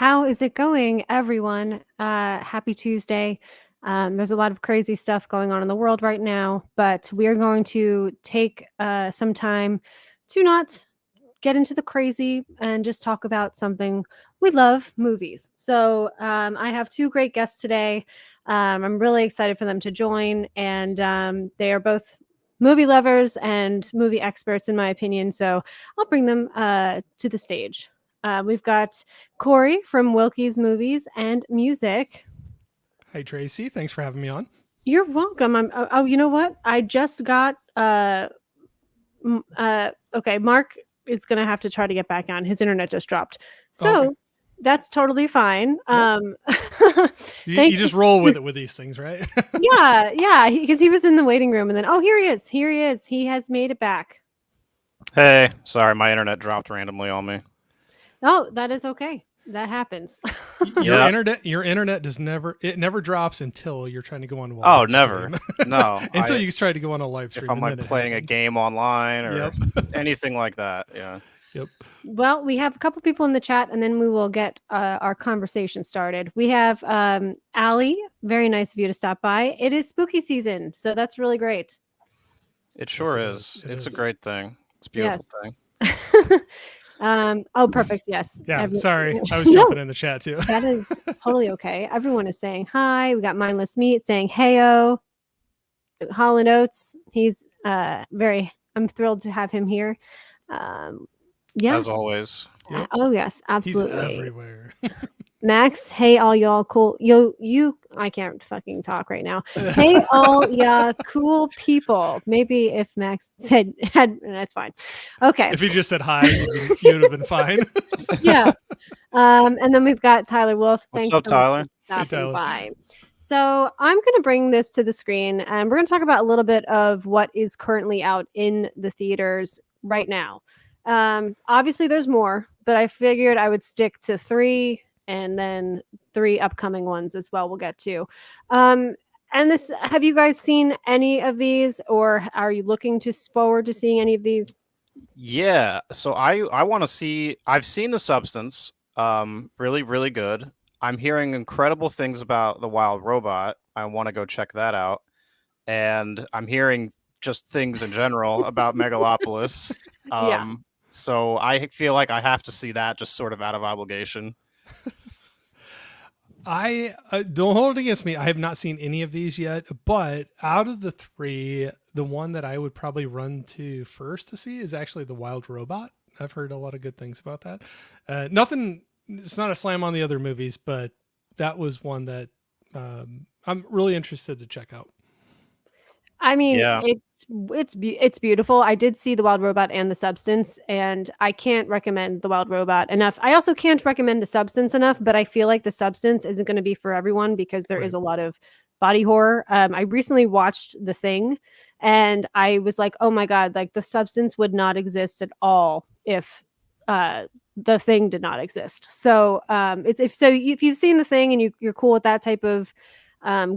How is it going, everyone? Happy Tuesday. There's a lot of crazy stuff going on in the world right now, but we are going to take some time to not get into the crazy and just talk about something we love, movies. So I have two great guests today. I'm really excited for them to join, and they are both movie lovers and movie experts, in my opinion. So I'll bring them to the stage. We've got Corey from Wilky's Movies and Music. Hi, Tracy. Thanks for having me on. You're welcome. Oh, you know what? I just got okay, Mark is gonna have to try to get back on. His internet just dropped. So Okay. that's totally fine. You just roll with it with these things, right? Yeah, because he was in the waiting room, and then here he is. Here he is. He has made it back. Hey, sorry, my internet dropped randomly on me. Oh, that is okay. That happens. Your internet never drops until you're trying to go on. Oh, never. No. Until you try to go on a live stream. If I'm like playing a game online or anything like that. Yeah. Yep. Well, we have a couple people in the chat, and then we will get our conversation started. We have Allie. Very nice of you to stop by. It is spooky season, so that's really great. It sure is. It's a great thing. It's a beautiful thing. Oh, perfect. Yes. Yeah. Sorry, I was jumping in the chat too. That is totally okay. Everyone is saying hi. We got Mindless Meat saying heyo. Holland Oates. He's I'm thrilled to have him here. Yeah. As always. Yep. Oh yes, absolutely. He's everywhere. Max, hey all y'all cool. You I can't fucking talk right now. Hey all ya cool people. Maybe if Max had that's fine. Okay. If he just said hi, you'd have been fine. Yeah. And then we've got Tyler Wolf. What's up, Tyler? Hey, Tyler. By. So I'm going to bring this to the screen, and we're going to talk about a little bit of what is currently out in the theaters right now. Obviously there's more, but I figured I would stick to 3 and then 3 upcoming ones as well we'll get to. And have you guys seen any of these, or are you looking forward to seeing any of these? Yeah, so I want to see. I've seen The Substance. Really, really good. I'm hearing incredible things about The Wild Robot. I want to go check that out. And I'm hearing just things in general about Megalopolis. Yeah. So I feel like I have to see that just sort of out of obligation. I don't hold it against me. I have not seen any of these yet, but out of the 3, the one that I would probably run to first to see is actually The Wild Robot. I've heard a lot of good things about that. Nothing. It's not a slam on the other movies, but that was one that I'm really interested to check out. I mean, it's beautiful. I did see The Wild Robot and The Substance, and I can't recommend The Wild Robot enough. I also can't recommend The Substance enough, but I feel like The Substance isn't going to be for everyone because there is a lot of body horror. I recently watched The Thing, and I was like, oh my God, like The Substance would not exist at all if The Thing did not exist. So if you've seen The Thing and you're cool with that type of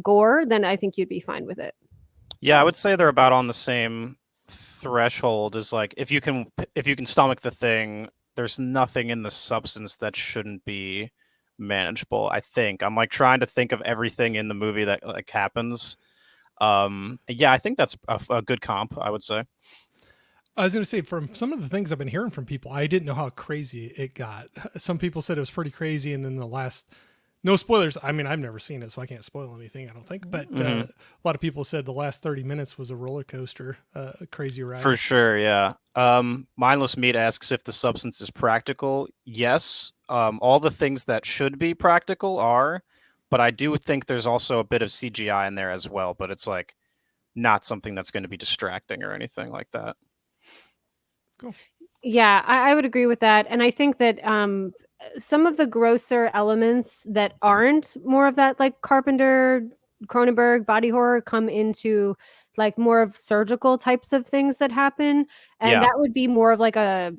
gore, then I think you'd be fine with it. Yeah, I would say they're about on the same threshold as like if you can stomach The Thing, there's nothing in The Substance that shouldn't be manageable. I think I'm like trying to think of everything in the movie that like happens. Yeah, I think that's a good comp, I would say. I was going to say, from some of the things I've been hearing from people, I didn't know how crazy it got. Some people said it was pretty crazy, and then no spoilers. I mean, I've never seen it, so I can't spoil anything, I don't think. But a lot of people said the last 30 minutes was a roller coaster, a crazy ride. For sure, yeah. Mindless Meat asks if The Substance is practical. Yes, all the things that should be practical are, but I do think there's also a bit of CGI in there as well, but it's like not something that's going to be distracting or anything like that. Cool. Yeah, I would agree with that. And I think that some of the grosser elements that aren't more of that like Carpenter, Cronenberg body horror come into like more of surgical types of things that happen. And that would be more of like a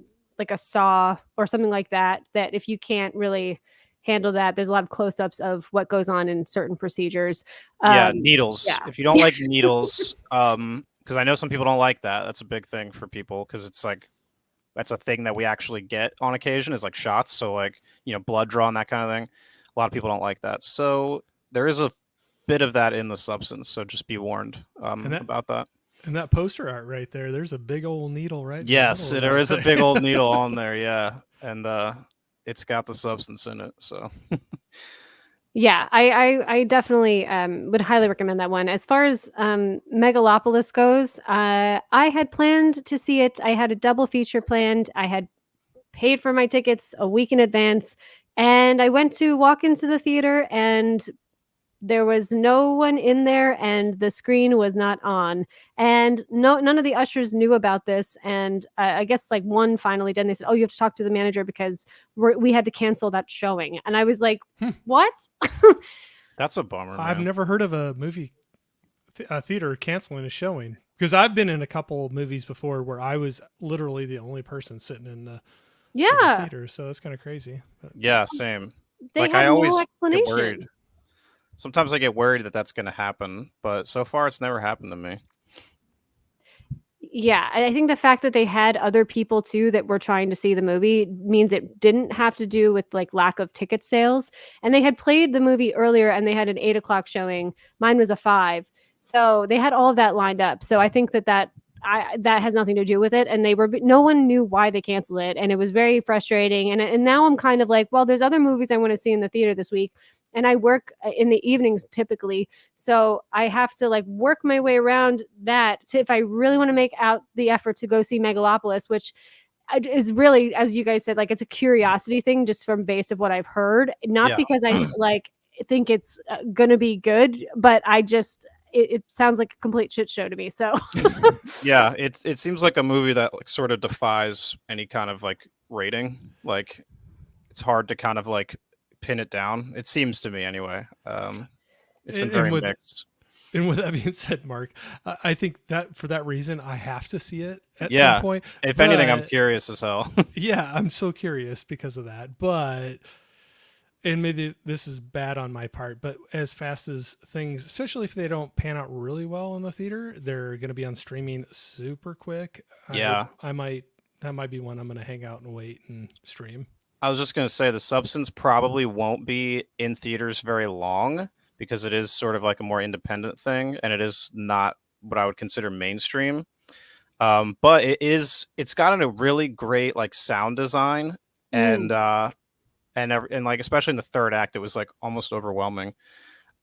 Saw or something like that, that if you can't really handle that, there's a lot of close-ups of what goes on in certain procedures. Needles. Yeah. If you don't like needles, because I know some people don't like that. That's a big thing for people because it's like that's a thing that we actually get on occasion is like shots. So like, blood draw and that kind of thing. A lot of people don't like that. So there is a bit of that in the substance. So just be warned about that. And that poster art right there, there's a big old needle right in Yes, the middle there of is a big old needle on there. Yeah. And it's got the substance in it. So Yeah, I definitely would highly recommend that one. As far as Megalopolis goes, I had planned to see it. I had a double feature planned. I had paid for my tickets a week in advance, and I went to walk into the theater, and there was no one in there, and the screen was not on, and none of the ushers knew about this. And I guess like one finally did, and they said, "Oh, you have to talk to the manager because we had to cancel that showing." And I was like, "What?" that's a bummer. I've man. never heard of a theater canceling a showing, because I've been in a couple movies before where I was literally the only person sitting in the theater, so that's kind of crazy. But Yeah, same. They Like had I always no get explanation. worried. Sometimes I get worried that that's going to happen, but so far it's never happened to me. Yeah, I think the fact that they had other people too that were trying to see the movie means it didn't have to do with like lack of ticket sales. And they had played the movie earlier, and they had an 8 o'clock showing. Mine was a 5, so they had all of that lined up. So I think that has nothing to do with it. And no one knew why they canceled it, and it was very frustrating. And now I'm kind of like, well, there's other movies I want to see in the theater this week. And I work in the evenings typically. So I have to like work my way around that if I really want to make out the effort to go see Megalopolis, which is really, as you guys said, like it's a curiosity thing just from based of what I've heard, not because I like think it's going to be good, but I just, it sounds like a complete shit show to me. So yeah, it seems like a movie that like sort of defies any kind of like rating. Like it's hard to kind of like pin it down. It seems to me anyway. It's been very mixed. And with that being said, Mark, I think that for that reason, I have to see it at some point. If anything, I'm curious as hell. Yeah, I'm so curious because of that. But, and maybe this is bad on my part, but as fast as things, especially if they don't pan out really well in the theater, they're going to be on streaming super quick. Yeah. that might be one I'm going to hang out and wait and stream. I was just going to say the substance probably won't be in theaters very long because it is sort of like a more independent thing, and it is not what I would consider mainstream. But it's gotten a really great like sound design, and like especially in the third act, it was like almost overwhelming.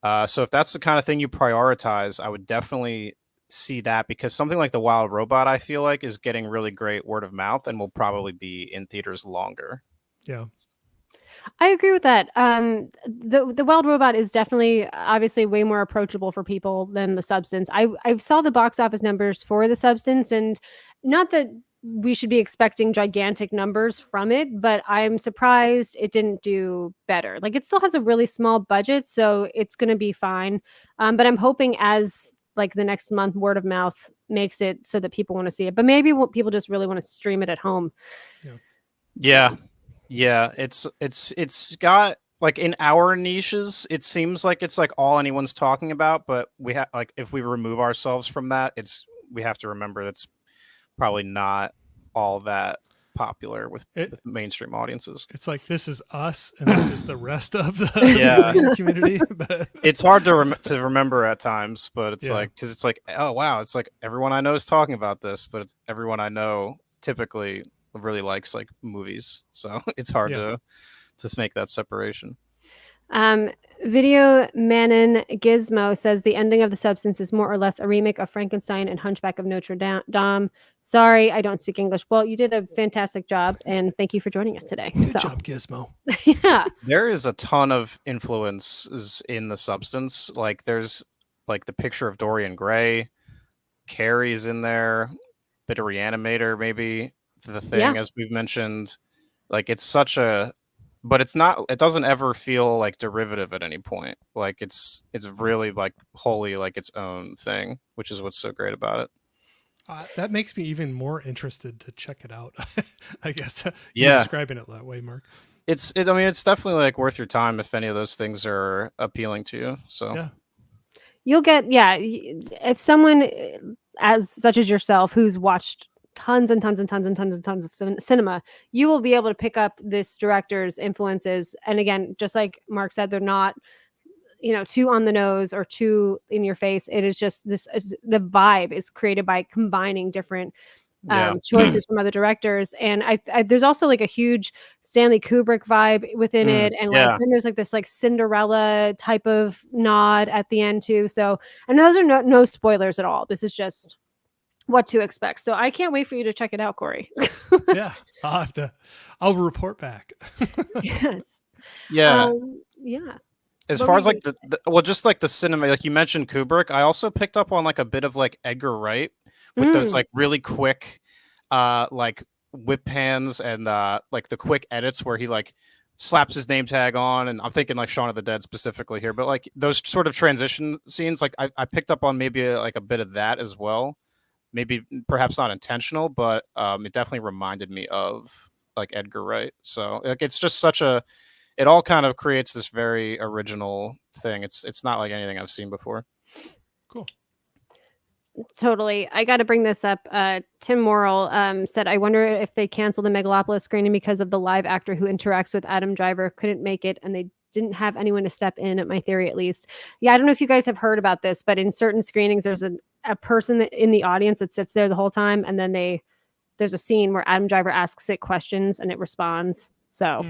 So if that's the kind of thing you prioritize, I would definitely see that, because something like The Wild Robot, I feel like, is getting really great word of mouth and will probably be in theaters longer. Yeah, I agree with that. The Wild Robot is definitely obviously way more approachable for people than The Substance. I saw the box office numbers for The Substance, and not that we should be expecting gigantic numbers from it, but I'm surprised it didn't do better. Like it still has a really small budget, so it's going to be fine. But I'm hoping as like the next month word of mouth makes it so that people want to see it. But maybe people just really want to stream it at home. Yeah, it's got like in our niches, it seems like it's like all anyone's talking about, but we have like if we remove ourselves from that, we have to remember that's probably not all that popular with mainstream audiences. It's like this is us and this is the rest of the community. But it's hard to remember at times, but it's like because it's like, oh wow, it's like everyone I know is talking about this, but it's everyone I know typically really likes like movies, so it's hard to make that separation. Video Manon Gizmo says the ending of The Substance is more or less a remake of Frankenstein and Hunchback of Notre Dame. Sorry, I don't speak English. Well, you did a fantastic job, and thank you for joining us today. Good job, Gizmo. Yeah, there is a ton of influences in The Substance. Like there's like the picture of Dorian Gray, Carrie's in there, bit of Reanimator, maybe The Thing, as we've mentioned. Like it's such a, but it's not, it doesn't ever feel like derivative at any point. Like it's really like wholly like its own thing, which is what's so great about it. That makes me even more interested to check it out. I guess you're describing it that way, Mark. I mean, it's definitely like worth your time if any of those things are appealing to you. So you'll get, if someone as such as yourself who's watched tons and tons and tons and tons and tons of cinema, you will be able to pick up this director's influences. And again, just like Mark said, they're not, too on the nose or too in your face. It is just the vibe is created by combining different choices from other directors. And I there's also like a huge Stanley Kubrick vibe within it, and like then there's like this like Cinderella type of nod at the end too. So, and those are no spoilers at all. This is just what to expect. So I can't wait for you to check it out, Corey. Yeah, I'll report back. Yes. Yeah. Yeah. As What far were as you like just like the cinema, like you mentioned Kubrick, I also picked up on like a bit of like Edgar Wright with those like really quick like whip hands and like the quick edits where he like slaps his name tag on, and I'm thinking like Shaun of the Dead specifically here, but like those sort of transition scenes, like I picked up on maybe like a bit of that as well. Maybe perhaps not intentional, but it definitely reminded me of like Edgar Wright. So like it's just it all kind of creates this very original thing. It's not like anything I've seen before. Cool. Totally. I got to bring this up. Tim Morrill said, I wonder if they canceled the Megalopolis screening because of the live actor who interacts with Adam Driver couldn't make it, and they didn't have anyone to step in, at my theory at least. Yeah, I don't know if you guys have heard about this, but in certain screenings, there's a person in the audience that sits there the whole time, and then there's a scene where Adam Driver asks it questions and it responds. So...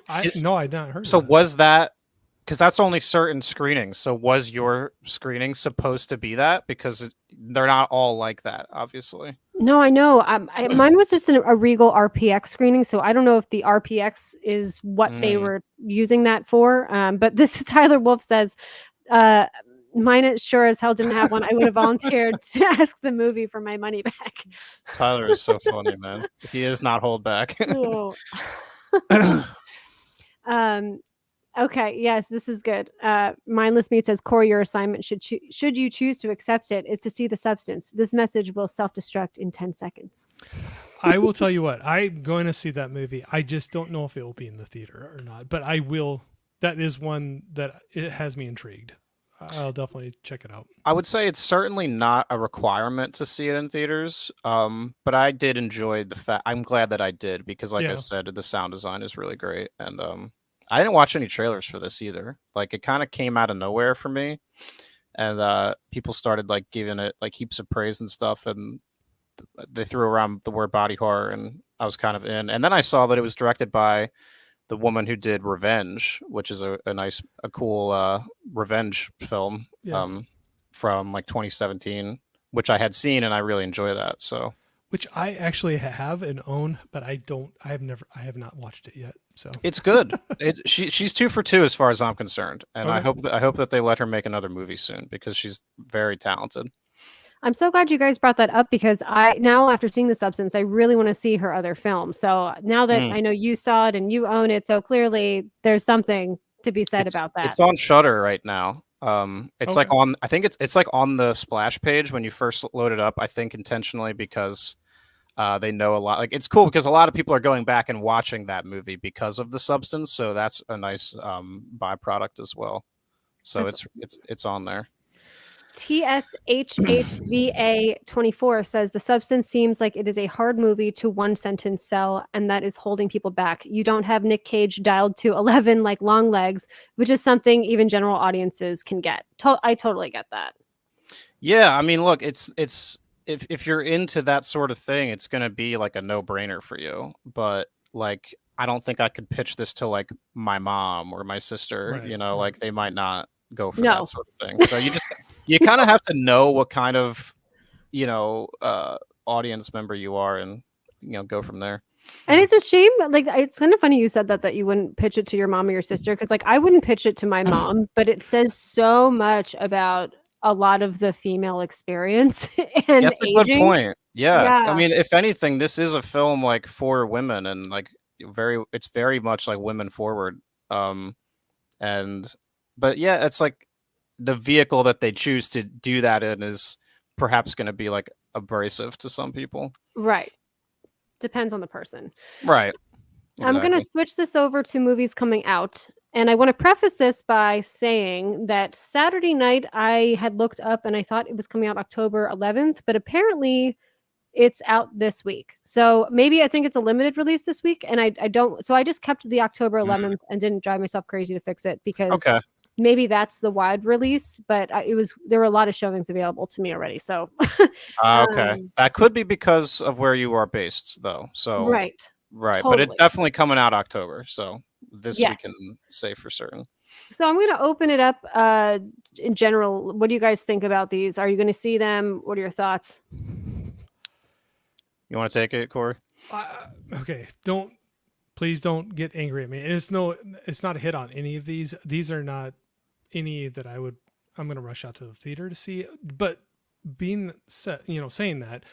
I'd not heard. So that. Was that because that's only certain screenings? So was your screening supposed to be that? Because they're not all like that, obviously. No, I know. Mine was just a Regal RPX screening, so I don't know if the RPX is what they were using that for. But this Tyler Wolf says, mine sure as hell didn't have one. I would have volunteered to ask the movie for my money back. Tyler is so funny, man. He is not hold back. Oh. Okay, yes, this is good. Mindless Meat says, Corey, your assignment should you choose to accept it is to see the substance. This message will self-destruct in 10 seconds. I will tell you what, I'm going to see that movie. I just don't know if it will be in the theater or not, but I will. That is one that it has me intrigued. I'll definitely check it out. I would say it's certainly not a requirement to see it in theaters, but I did enjoy the fact. I'm glad that I did because, like I said, the sound design is really great, and I didn't watch any trailers for this either. Like it kind of came out of nowhere for me, and people started like giving it like heaps of praise and stuff, and they threw around the word body horror, and I was kind of in. And then I saw that it was directed by the woman who did Revenge, which is a cool revenge film from like 2017, which I had seen and I really enjoy that. So, which I actually have and own, but I have not watched it yet. So it's good. She's 2 for 2 as far as I'm concerned, and Okay. I hope that they let her make another movie soon because she's very talented. I'm so glad you guys brought that up because now after seeing The Substance, I really want to see her other films. So now that I know you saw it and you own it, so clearly there's something to be said about that. It's on Shudder right now. It's like Okay. I think it's like on the splash page when you first load it up. I think intentionally because they know a lot. Like it's cool because a lot of people are going back and watching that movie because of The Substance. So that's a nice byproduct as well. So it's on there. TSHHVA24 says The Substance seems like it is a hard movie to one sentence sell, and that is holding people back. You don't have Nick Cage dialed to 11 like Long Legs, which is something even general audiences can get. I totally get that. Yeah, I mean, look, it's if you're into that sort of thing, it's gonna be like a no-brainer for you. But like, I don't think I could pitch this to like my mom or my sister. Right, Like they might not go for No. that sort of thing. So you kind of have to know what kind of audience member you are, and go from there. And it's a shame, like it's kind of funny you said that you wouldn't pitch it to your mom or your sister, because like I wouldn't pitch it to my mom, but it says so much about a lot of the female experience and That's a aging. good point. Yeah. I Yeah. mean, if anything, this is a film like for women, and like it's very much like women forward. But yeah, it's like the vehicle that they choose to do that in is perhaps going to be like abrasive to some people. Right. Depends on the person. Right. I'm going to switch this over to movies coming out. And I want to preface this by saying that Saturday night I had looked up and I thought it was coming out October 11th, but apparently it's out this week. So maybe I think it's a limited release this week, and I don't. So I just kept the October 11th and didn't drive myself crazy to fix it because Okay. maybe that's the wide release. But there were a lot of showings available to me already. So Okay. That could be because of where you are based, though. So right, but it's totally. definitely coming out October. So this we Yes. can say for certain. So I'm going to open it up. In general, what do you guys think about these? Are you going to see them? What are your thoughts? You want to take it, Corey? Okay, please don't get angry at me. And it's not a hit on any of these. These are not any that I'm going to rush out to the theater to see. But being set, saying that,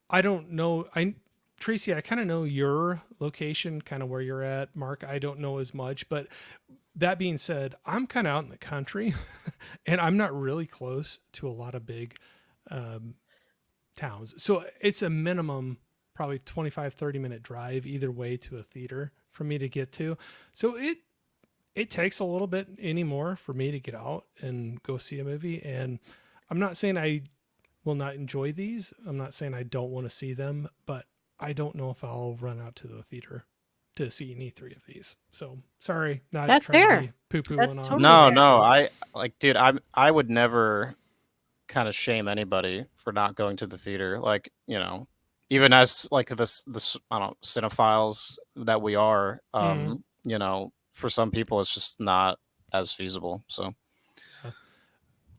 I don't know. Tracy, I kind of know your location, kind of where you're at. Mark, I don't know as much, but that being said, I'm kind of out in the country and I'm not really close to a lot of big towns. So it's a minimum, probably 25, 30-minute drive either way to a theater for me to get to. So it takes a little bit anymore for me to get out and go see a movie. And I'm not saying I will not enjoy these. I'm not saying I don't want to see them, but I don't know if I'll run out to the theater to see any three of these. So sorry, not That's trying fair. to be poo-poo That's on. totally No, fair. no. Dude, I would never kind of shame anybody for not going to the theater. Like, even as like this I don't know, cinephiles that we are, for some people it's just not as feasible. So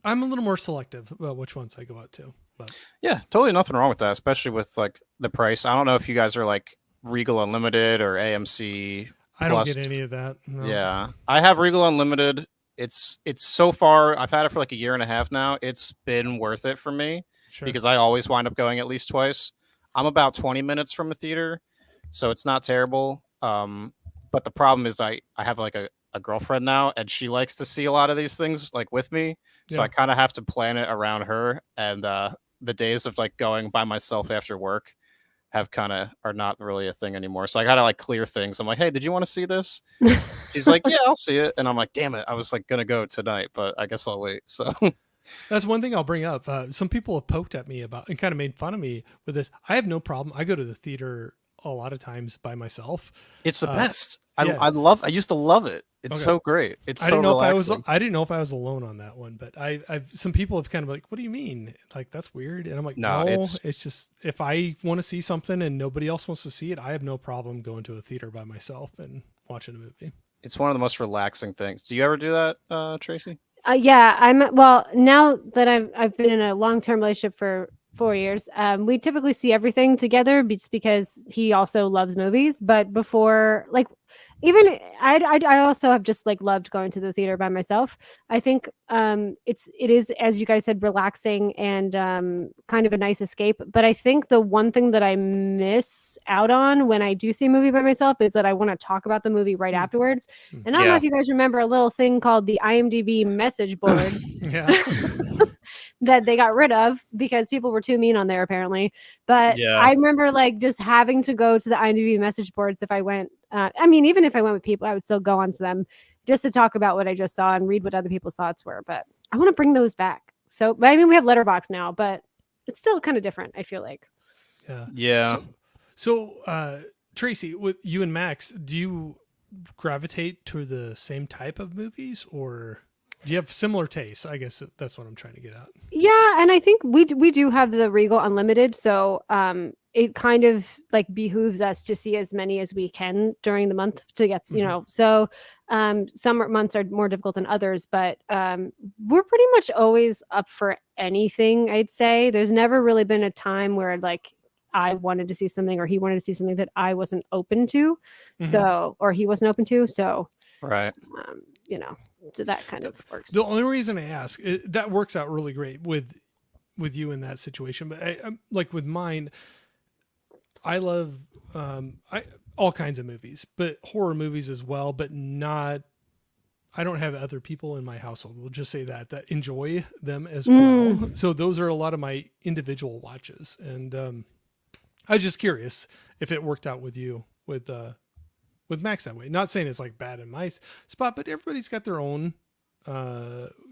I'm a little more selective about which ones I go out to. But yeah, totally nothing wrong with that, especially with like the price. I don't know if you guys are like Regal Unlimited or AMC I don't Plus. get any of that. No. Yeah, I have Regal Unlimited. It's so far, I've had it for like a year and a half now. It's been worth it for me because I always wind up going at least twice. I'm about 20 minutes from a theater, so it's not terrible. But the problem is I have like a girlfriend now, and she likes to see a lot of these things like with me. So I kind of have to plan it around her. And the days of like going by myself after work are not really a thing anymore. So I gotta like clear things. I'm like, hey, did you want to see this? She's like, yeah, I'll see it. And I'm like, damn it, I was like gonna go tonight, but I guess I'll wait. So that's one thing I'll bring up. Some people have poked at me about and kind of made fun of me with this. I have no problem. I go to the theater a lot of times by myself. It's the best. Yeah. I used to love it. It's so great. It's so relaxing. I didn't know if I was alone on that one, but I've some people have kind of like, what do you mean? Like, that's weird. And I'm like, no, it's just, if I want to see something and nobody else wants to see it, I have no problem going to a theater by myself and watching a movie. It's one of the most relaxing things. Do you ever do that, Tracy? Yeah, now that I've been in a long-term relationship for 4 years. We typically see everything together just because he also loves movies. But before, like, even I also have just like loved going to the theater by myself. I think it is, as you guys said, relaxing and kind of a nice escape. But I think the one thing that I miss out on when I do see a movie by myself is that I want to talk about the movie right afterwards. And I don't know if you guys remember a little thing called the IMDb message board. That they got rid of because people were too mean on there apparently. But I remember like just having to go to the IMDb message boards if I went. Even if I went with people, I would still go onto them just to talk about what I just saw and read what other people's thoughts were. But I want to bring those back. So, we have Letterboxd now, but it's still kind of different, I feel like. Yeah. So Tracy, with you and Max, do you gravitate to the same type of movies, or do you have similar tastes? I guess that's what I'm trying to get at. Yeah, and I think we do have the Regal Unlimited, so it kind of like behooves us to see as many as we can during the month to get, So some months are more difficult than others, but we're pretty much always up for anything. I'd say there's never really been a time where like I wanted to see something or he wanted to see something that I wasn't open to, so or he wasn't open to. So right, so that kind of works. The only reason I ask, that works out really great with you in that situation. But I'm like with mine, I love all kinds of movies, but horror movies as well. But not, I don't have other people in my household. We'll just say that enjoy them as well. So those are a lot of my individual watches. And I was just curious if it worked out with you with Max that way. Not saying it's like bad in my spot, but everybody's got their own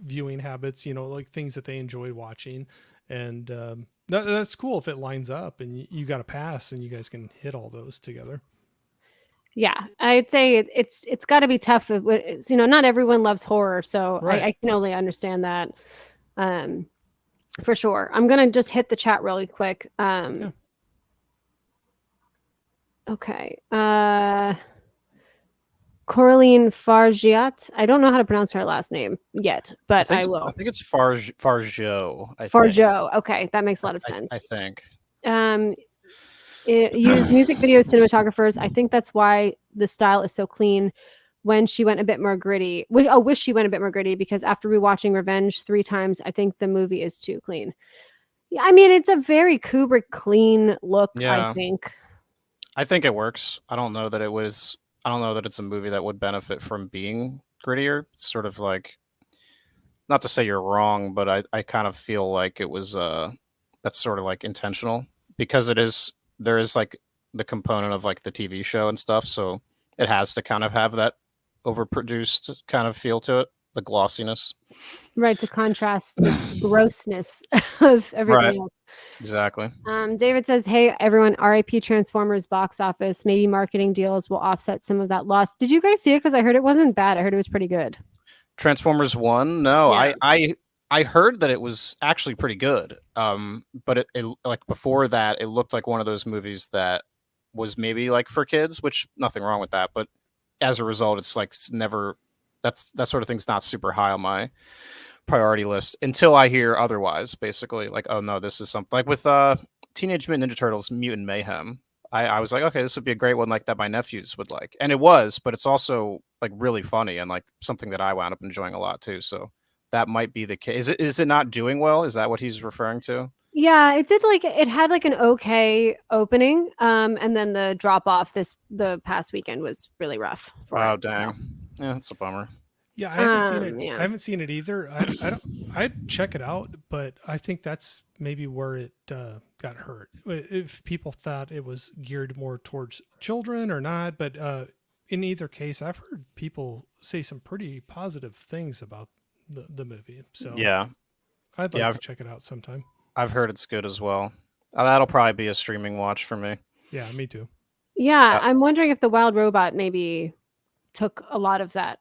viewing habits, like things that they enjoy watching. And That's cool if it lines up and you got a pass and you guys can hit all those together. Yeah, I'd say it's got to be tough. Not everyone loves horror, so Right. I can only understand that. For sure. I'm gonna just hit the chat really quick. Yeah. Okay. Coraline Fargiat. I don't know how to pronounce her last name yet, but I I will. think it's Fargeau. I think. Fargeau. Okay, that makes a lot of I sense. think. Use music video cinematographers. I think that's why the style is so clean. When she went a bit more gritty, wish she went a bit more gritty, because after rewatching Revenge 3 times, I think the movie is too clean. Yeah, I mean, it's a very Kubrick clean look, I Yeah. think. I think it works. I don't know that it's a movie that would benefit from being grittier. It's sort of like, not to say you're wrong, but I kind of feel like it was that's sort of like intentional, because there is like the component of like the TV show and stuff, so it has to kind of have that overproduced kind of feel to it, the glossiness. Right, to contrast the grossness of everything Right. else. Exactly. David says, "Hey everyone, RIP Transformers box office. Maybe marketing deals will offset some of that loss." Did you guys see it? Because I heard it wasn't bad. I heard it was pretty good. Transformers 1? No, Yeah. I heard that it was actually pretty good. But it like before that, it looked like one of those movies that was maybe like for kids, which nothing wrong with that, but as a result, it's like never that sort of thing's not super high on my priority list until I hear otherwise. Basically, like, oh no, this is something like with Teenage Mutant Ninja Turtles Mutant Mayhem. I was like, okay, this would be a great one, like that my nephews would like, and it was, but it's also like really funny and like something that I wound up enjoying a lot too. So that might be the case. Is it not doing well? Is that what he's referring to? Yeah, it had like an okay opening, and then the drop off the past weekend was really rough for Oh it. So, dang, yeah, it's a bummer. Yeah, I haven't seen it. yeah. I haven't seen it either. I don't. I'd check it out, but I think that's maybe where it got hurt. If people thought it was geared more towards children or not, but in either case, I've heard people say some pretty positive things about the movie. So Yeah, I'd yeah, like to check it out sometime. I've heard it's good as well. That'll probably be a streaming watch for me. Yeah, me too. Yeah, I'm wondering if the Wild Robot maybe took a lot of that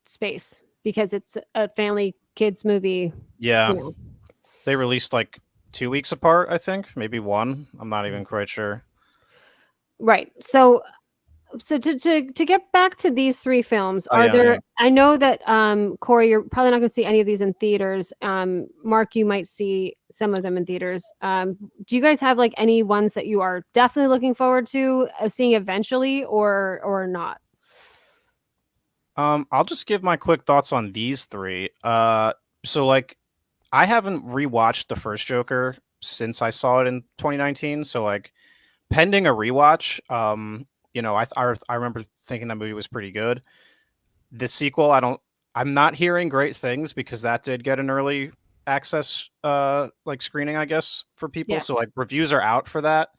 space, because it's a family kids movie. Yeah, You know. they released like 2 weeks apart, I think, maybe one. I'm not even quite sure. Right. So to get back to these 3 films, Oh are yeah, there? yeah. I know that Corey, you're probably not going to see any of these in theaters. Mark, you might see some of them in theaters. Do you guys have like any ones that you are definitely looking forward to seeing eventually, or not? I'll just give my quick thoughts on these 3. So like, I haven't rewatched the first Joker since I saw it in 2019. So like, pending a rewatch, I remember thinking that movie was pretty good. The sequel, I'm not hearing great things, because that did get an early access like screening, I guess, for people. Yeah. So like, reviews are out for that,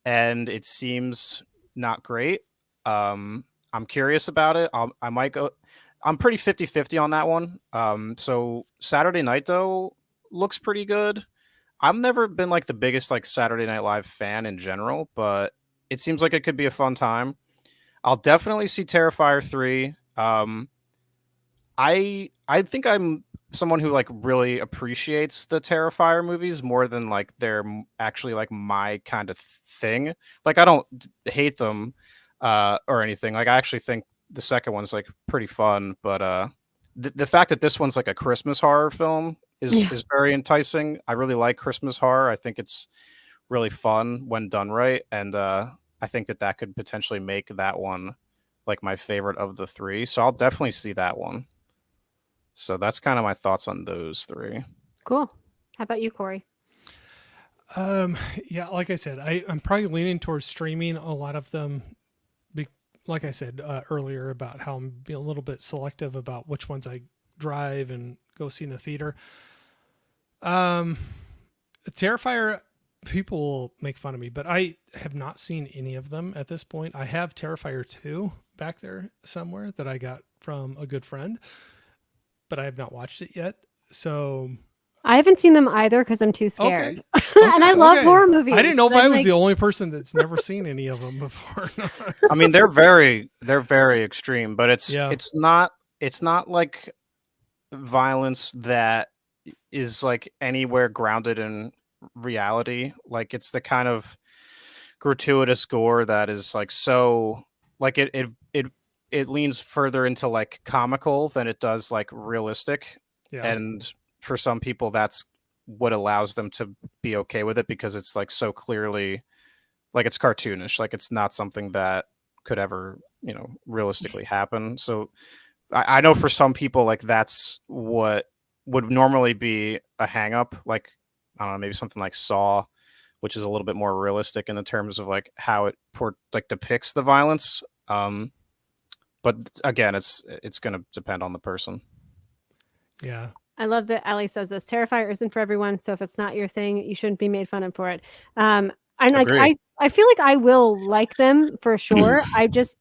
and it seems not great. I'm curious about it. I might go. I'm pretty 50-50 on that one. So Saturday Night though looks pretty good. I've never been like the biggest like Saturday Night Live fan in general, but it seems like it could be a fun time. I'll definitely see Terrifier 3. I think I'm someone who like really appreciates the Terrifier movies more than like they're actually like my kind of thing. Like, I don't hate them or anything. Like, I actually think the second one's like pretty fun, but the fact that this one's like a Christmas horror film Yeah. is very enticing. I really like Christmas horror. I think it's really fun when done right, and I think that could potentially make that one like my favorite of the 3. So I'll definitely see that one. So that's kind of my thoughts on those 3. Cool. How about you, Corey? Yeah, like I said, I'm probably leaning towards streaming a lot of them. Like I said earlier about how I'm being a little bit selective about which ones I drive and go see in the theater. Terrifier, people will make fun of me, but I have not seen any of them at this point. I have Terrifier 2 back there somewhere that I got from a good friend, but I have not watched it yet. So I haven't seen them either because I'm too scared. Okay. And I love Okay. horror movies. I didn't know if but I I'm was like, the only person that's never seen any of them before. I mean, they're very extreme, but Yeah. it's not like violence that is like anywhere grounded in reality. Like it's the kind of gratuitous gore that is like so like it leans further into like comical than it does like realistic. Yeah. And for some people that's what allows them to be okay with it, because it's like so clearly like it's cartoonish, like it's not something that could ever, realistically happen. So I know for some people like that's what would normally be a hang up, like I don't know, maybe something like Saw, which is a little bit more realistic in the terms of like how it depicts the violence. But again, it's going to depend on the person. Yeah. I love that Ali says this. Terrifier isn't for everyone, so if it's not your thing, you shouldn't be made fun of for it. And like Agree. I feel like I will like them for sure. I just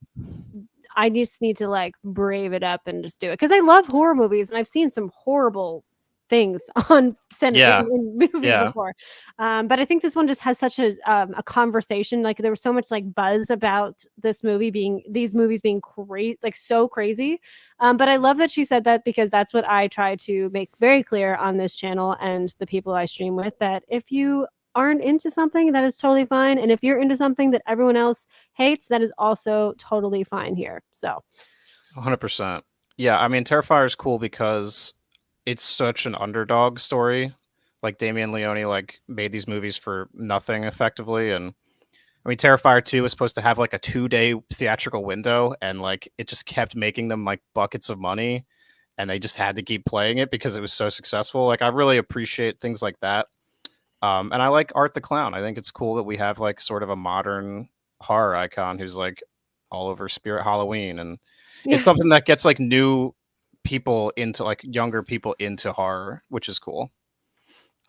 need to like brave it up and just do it because I love horror movies and I've seen some horrible things on Yeah. in movies Yeah. before. But I think this one just has such a conversation. Like there was so much like buzz about these movies being crazy, like so crazy. But I love that she said that because that's what I try to make very clear on this channel and the people I stream with, that if you aren't into something, that is totally fine. And if you're into something that everyone else hates, that is also totally fine here. So 100%. Yeah, I mean, Terrifier is cool because it's such an underdog story. Like Damien Leone like made these movies for nothing effectively, and I mean Terrifier 2 was supposed to have like a 2-day theatrical window, and like it just kept making them like buckets of money, and they just had to keep playing it because it was so successful. Like I really appreciate things like that. And I like Art the Clown. I think it's cool that we have like sort of a modern horror icon who's like all over Spirit Halloween, and yeah. it's something that gets like new people into like younger people into horror, which is cool.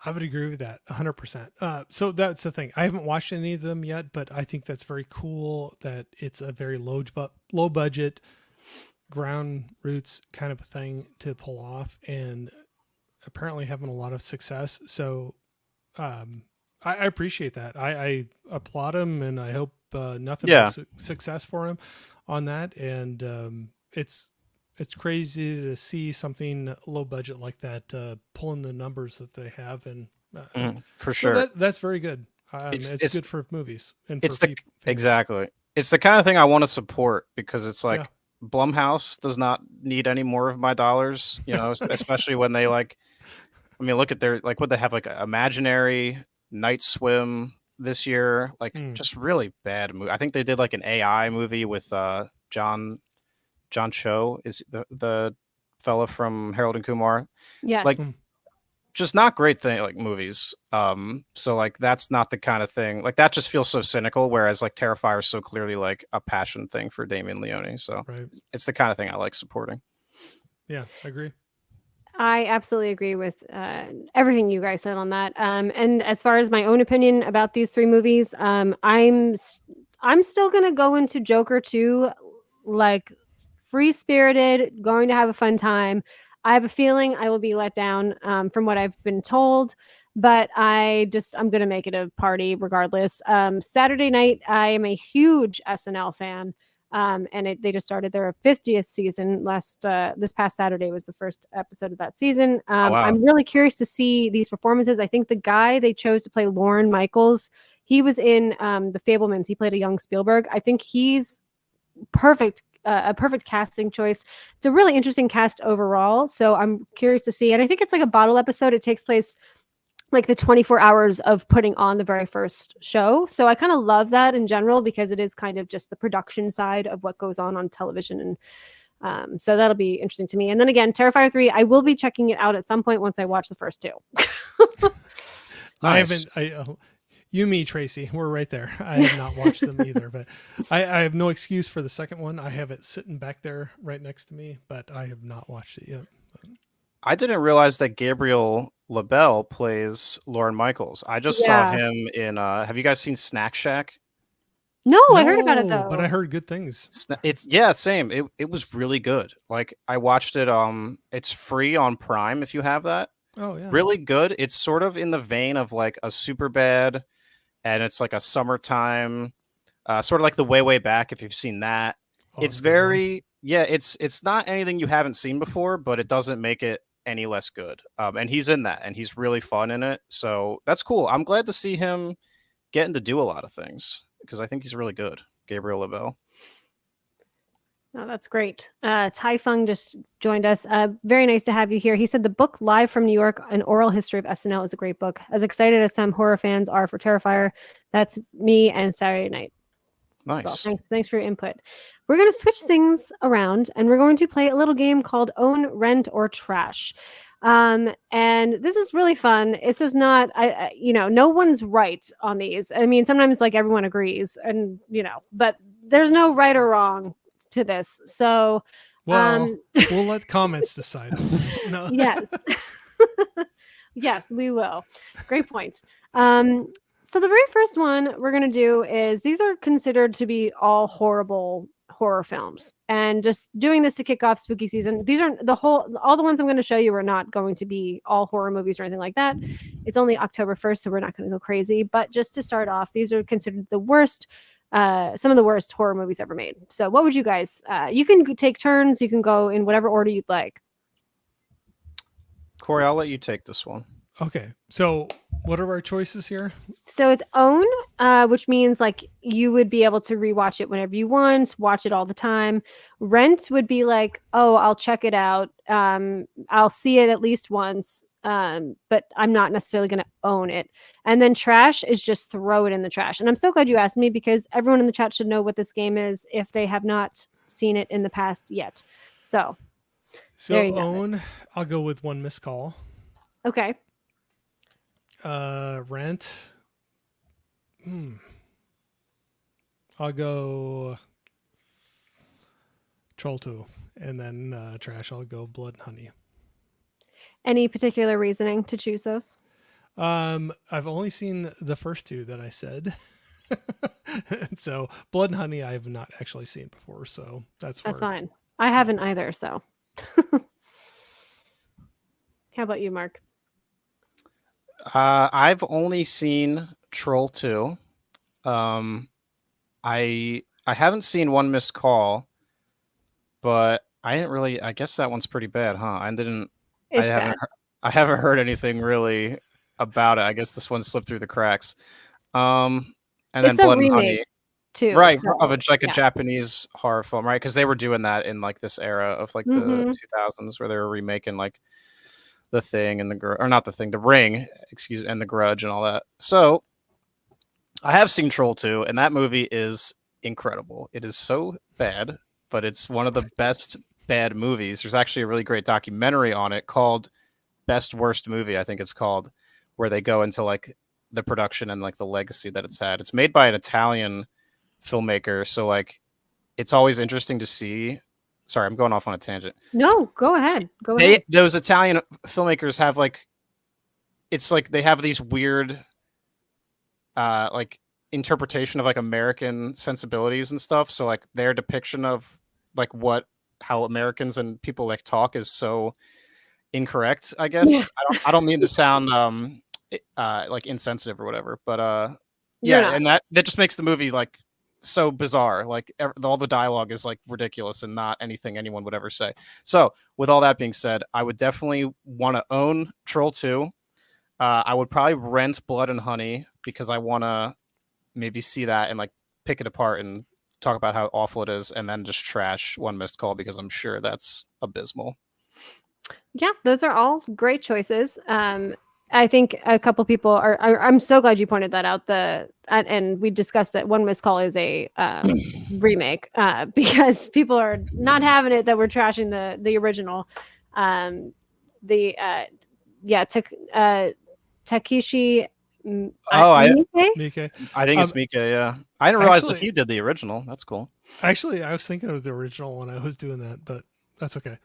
I would agree with that 100%. So that's the thing. I haven't watched any of them yet, but I think that's very cool that it's a very low budget ground roots kind of a thing to pull off, and apparently having a lot of success. So I appreciate that. I applaud him, and I hope nothing but success for him on that. And it's crazy to see something low budget like that pulling the numbers that they have, and for sure, so that's very good. It's good for movies, and it's for exactly. It's the kind of thing I want to support because it's like Blumhouse does not need any more of my dollars, especially when they like. I mean, look at their like what they have like Imaginary, Night Swim this year, like just really bad movie. I think they did like an AI movie with John Cho is the fella from Harold and Kumar. Yes. Like just not great thing like movies. So like that's not the kind of thing like that just feels so cynical, whereas like Terrifier is so clearly like a passion thing for Damien Leone. So it's the kind of thing I like supporting. Yeah, I agree. I absolutely agree with everything you guys said on that. And as far as my own opinion about these three movies, I'm still gonna go into Joker 2 like free-spirited, going to have a fun time. I have a feeling I will be let down from what I've been told, but I'm gonna make it a party regardless. Saturday night, I am a huge SNL fan. And they just started their 50th season this past Saturday was the first episode of that season. Wow. I'm really curious to see these performances. I think the guy they chose to play Lorne Michaels, he was in The Fabelmans. He played a young Spielberg. I think he's perfect, a perfect casting choice. It's a really interesting cast overall. So I'm curious to see. And I think it's like a bottle episode. It takes place like the 24 hours of putting on the very first show. So I kind of love that in general because it is kind of just the production side of what goes on television. And so that'll be interesting to me. And then again, Terrifier 3, I will be checking it out at some point once I watch the first two. Nice. You, me, Tracy, we're right there. I have not watched them either, but I have no excuse for the second one. I have it sitting back there right next to me, but I have not watched it yet. I didn't realize that Gabriel LaBelle plays Lorne Michaels. I just saw him in have you guys seen Snack Shack? No, I heard about it though. But I heard good things. It's same. It was really good. Like I watched it. It's free on Prime if you have that. Oh yeah. Really good. It's sort of in the vein of like a Superbad, and it's like a summertime, sort of like the Way Back if you've seen that. Oh, It's that's a good one. very it's not anything you haven't seen before, but it doesn't make it any less good. And he's in that, and he's really fun in it. So that's cool. I'm glad to see him getting to do a lot of things because I think he's really good. Gabriel Labelle. Oh, that's great. Tai Fung just joined us. Very nice to have you here. He said the book Live from New York, An Oral History of SNL is a great book. As excited as some horror fans are for Terrifier, that's me and Saturday Night. Nice. So thanks for your input. We're going to switch things around and we're going to play a little game called Own, Rent, or Trash. And this is really fun. This is not, no one's right on these. I mean, sometimes like everyone agrees and, but there's no right or wrong to this. So, Well, we'll let comments decide. No. Yes. Yes, we will. Great points. So the very first one we're going to do is these are considered to be all horrible horror films. And just doing this to kick off spooky season, these are all the ones I'm going to show you are not going to be all horror movies or anything like that. It's only October 1st, so we're not going to go crazy. But just to start off, these are considered the worst, some of the worst horror movies ever made. So what would you guys, you can take turns, you can go in whatever order you'd like. Corey, I'll let you take this one. Okay. So what are our choices here? So it's own, which means like you would be able to rewatch it whenever you want, watch it all the time. Rent would be like, oh, I'll check it out. I'll see it at least once, but I'm not necessarily going to own it. And then trash is just throw it in the trash. And I'm so glad you asked me because everyone in the chat should know what this game is if they have not seen it in the past yet. So own, I'll go with One Missed Call. Okay. Rent. I'll go Troll 2. And then trash, I'll go Blood and Honey. Any particular reasoning to choose those? I've only seen the first two that I said. So Blood and Honey I have not actually seen before, so that's fine. I haven't either, so. How about you, Mark? I've only seen Troll 2. I haven't seen One Missed Call, but I guess that one's pretty bad, huh? I haven't heard anything really about it. I guess this one slipped through the cracks. And then Blood and Honey too. Right, so, of a Japanese horror film, right? Because they were doing that in like this era of like the 2000s where they were remaking like The Thing and The Ring, and The Grudge and all that. So I have seen Troll 2, and that movie is incredible. It is so bad, but it's one of the best bad movies. There's actually a really great documentary on it called Best Worst Movie, I think it's called, where they go into like the production and like the legacy that it's had. It's made by an Italian filmmaker, so like it's always interesting to see. Sorry, I'm going off on a tangent. No, go ahead. Those Italian filmmakers have like, it's like they have these weird, like interpretation of like American sensibilities and stuff. So like their depiction of like how Americans and people like talk is so incorrect, I guess. Yeah. I don't mean to sound like insensitive or whatever, but and that just makes the movie like so bizarre. Like all the dialogue is like ridiculous and not anything anyone would ever say. So with all that being said, I would definitely want to own Troll 2. I would probably rent Blood and Honey because I want to maybe see that and like pick it apart and talk about how awful it is, and then just trash One Missed Call because I'm sure that's abysmal. Yeah, those are all great choices. I think a couple people are I'm so glad you pointed that out. And we discussed that One Missed Call is a remake because people are not having it that we're trashing the original. Takeshi. Miike. I think it's Miike. Yeah, I didn't realize that he did the original. That's cool. Actually, I was thinking of the original when I was doing that, but that's okay.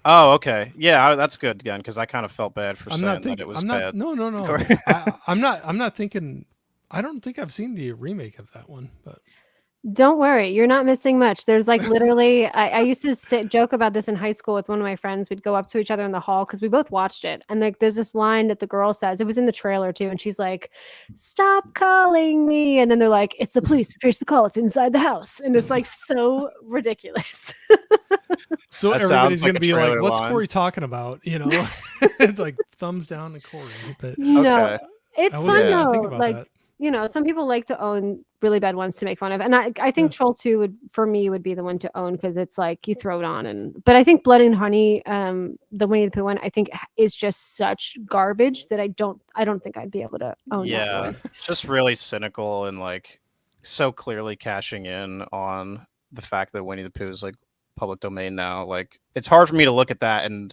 Oh, okay. Yeah, that's good again because I kind of felt bad for saying that it was bad. No. I'm not thinking. I don't think I've seen the remake of that one, but Don't worry, you're not missing much. There's like literally, I used to joke about this in high school with one of my friends. We'd go up to each other in the hall because we both watched it. And like there's this line that the girl says, it was in the trailer too. And she's like, "Stop calling me." And then they're like, "It's the police. Trace the call. It's inside the house." And it's like so ridiculous. So That everybody's sounds like gonna a be like, trailer "What's line. Corey talking about?" You know, it's like thumbs down to Corey. But No, Okay. it's I fun wasn't even though. thinking about Like, that. some people like to own really bad ones to make fun of. And I Yeah. think Troll 2 would, for me, would be the one to own because it's like you throw it on. But I think Blood and Honey, the Winnie the Pooh one, I think is just such garbage that I don't think I'd be able to own that Yeah, one. just really cynical and like so clearly cashing in on the fact that Winnie the Pooh is like public domain now. Like it's hard for me to look at that and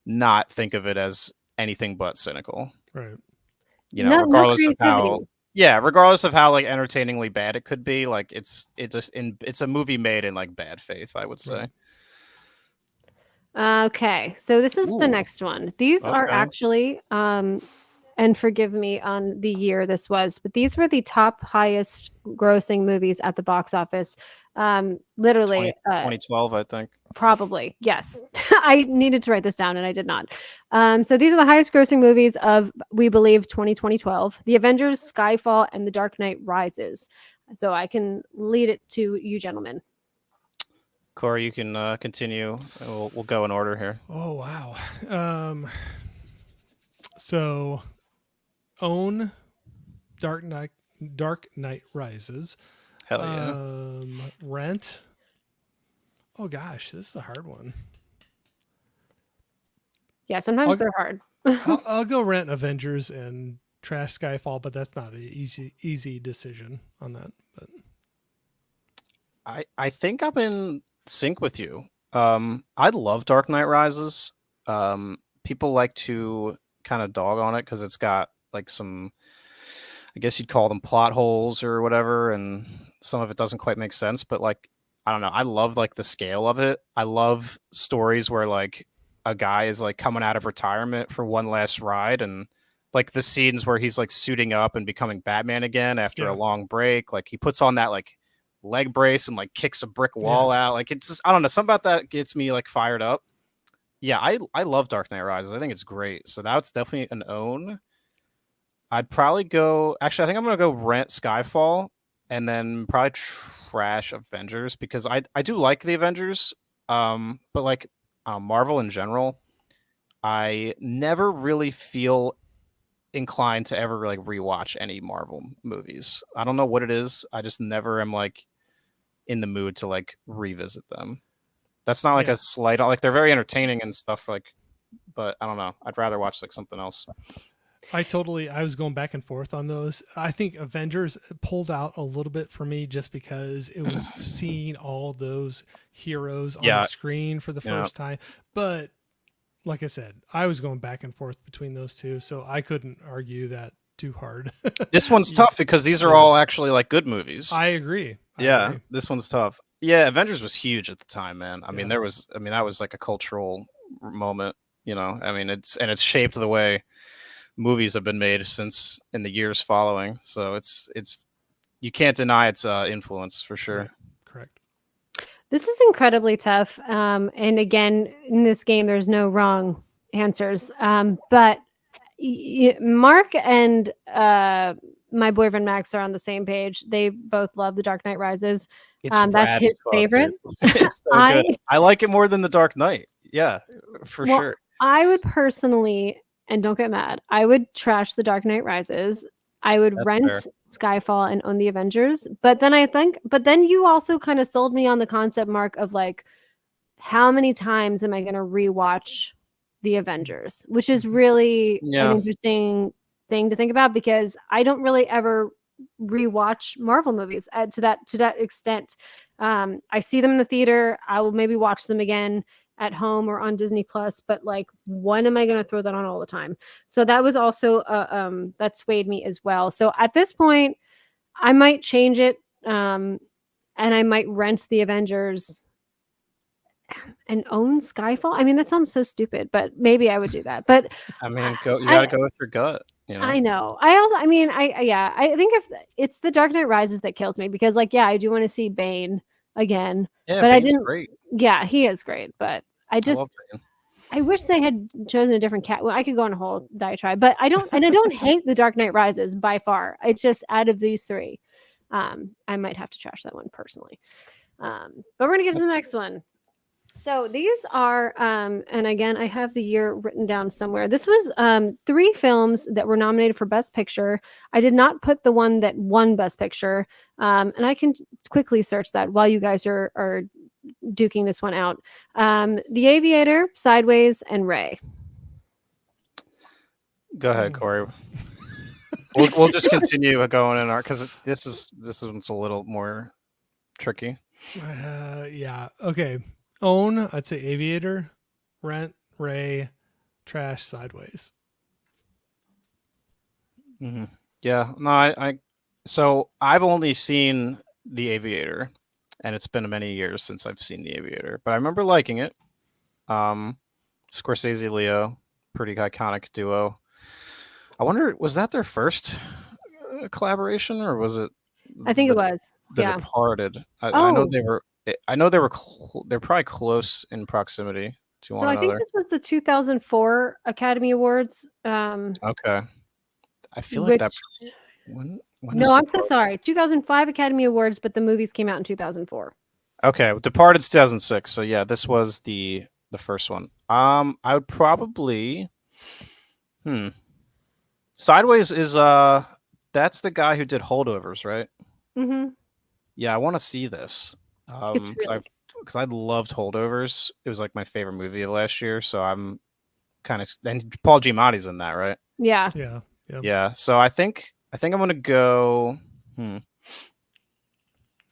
not think of it as anything but cynical. Right. You know, No regardless of how creativity. regardless of how like entertainingly bad it could be, like it's a movie made in like bad faith, I would say. Right. Okay, so this is the Ooh, next one. These are okay. actually, and forgive me on the year this was, but these were the top highest grossing movies at the box office. Literally, 2012, I think. probably, yes. I needed to write this down and I did not. So these are the highest grossing movies of, we believe, 2012. The Avengers, Skyfall, and The Dark Knight Rises. So I can lead it to you gentlemen. Corey, you can continue. We'll go in order here. Oh wow. So own Dark Knight Rises. Hell yeah. Rent. Oh gosh, this is a hard one. Yeah, sometimes I'll- they're hard. I'll go rent Avengers and trash Skyfall, but that's not an easy decision on that. But I think I'm in sync with you. I love Dark Knight Rises. People like to kind of dog on it because it's got like some, I guess you'd call them plot holes or whatever, and some of it doesn't quite make sense. But like, I don't know. I love like the scale of it. I love stories where like a guy is like coming out of retirement for one last ride, and like the scenes where he's like suiting up and becoming Batman again after a long break. Like he puts on that like leg brace and like kicks a brick wall out. Like it's just, I don't know, something about that gets me like fired up. Yeah, I love Dark Knight Rises. I think it's great. So that's definitely an own. I'd probably go, actually I think I'm gonna go rent Skyfall and then probably trash Avengers because I do like the Avengers. But like Marvel in general, I never really feel inclined to ever like rewatch any Marvel movies. I don't know what it is. I just never am like in the mood to like revisit them. That's not like a slight, like they're very entertaining and stuff like, but I don't know. I'd rather watch like something else. I was going back and forth on those. I think Avengers pulled out a little bit for me just because it was seeing all those heroes on the screen for the first time. But like I said, I was going back and forth between those two, so I couldn't argue that too hard. This one's tough because these are all actually like good movies. I agree. This one's tough. Yeah, Avengers was huge at the time, man. I mean, that was like a cultural moment, you know. I mean, it's shaped the way movies have been made since in the years following. So it's you can't deny its influence for sure. Right. Correct. This is incredibly tough. And again, in this game, there's no wrong answers. But Mark and my boyfriend Max are on the same page. They both love The Dark Knight Rises. That's his favorite. It's so good. I like it more than The Dark Knight. Yeah, for sure. I would personally, and don't get mad, I would trash The Dark Knight Rises. I would rent Skyfall and own the Avengers. But then you also kind of sold me on the concept, Mark, of like, how many times am I going to rewatch the Avengers? Which is really an interesting thing to think about because I don't really ever rewatch Marvel movies to that extent. I see them in the theater. I will maybe watch them again at home or on Disney Plus, but like, when am I going to throw that on all the time? So that was also that swayed me as well. So at this point, I might change it, and I might rent the Avengers and own Skyfall. I mean, that sounds so stupid, but maybe I would do that. But I mean, you gotta go with your gut. You know? I know. I mean, yeah, I think if it's The Dark Knight Rises that kills me because, like, yeah, I do want to see Bane again, Yeah, but I Bane's didn't. great. Yeah, he is great, but I I love just Bane. I wish they had chosen a different cat. Well, I could go on a whole diatribe, but I don't, and I don't hate The Dark Knight Rises by far. It's just out of these three, I might have to trash that one personally. But we're gonna get to the next one. So these are, and again, I have the year written down somewhere. This was 3 films that were nominated for Best Picture. I did not put the one that won Best Picture, and I can quickly search that while you guys are duking this one out. The Aviator, Sideways, and Ray. Go ahead, Corey. We'll just continue going in our because this one's a little more tricky. Yeah. Okay. Own, I'd say Aviator, Rent, Ray, Trash, Sideways. Mm-hmm. Yeah. No, so I've only seen The Aviator, and it's been many years since I've seen The Aviator, but I remember liking it. Scorsese, Leo, pretty iconic duo. I wonder, was that their first collaboration, or was it? I think it was. The Yeah. Departed. I know Oh. they were. I know they were. They're probably close in proximity to So one I think another. this was the 2004 Academy Awards. Okay. I feel like Which that. When no, is I'm so Departed? sorry. 2005 Academy Awards, but the movies came out in 2004. Okay, Departed's 2006. So yeah, this was the first one. I would probably. Sideways is that's the guy who did Holdovers, right? Mm-hmm. Yeah, I want to see this. It's really Because I loved Holdovers. It was like my favorite movie of last year. So I'm kind of. And Paul Giamatti's in that, right? yeah. Yeah. Yeah. Yeah. So I think I'm gonna go. And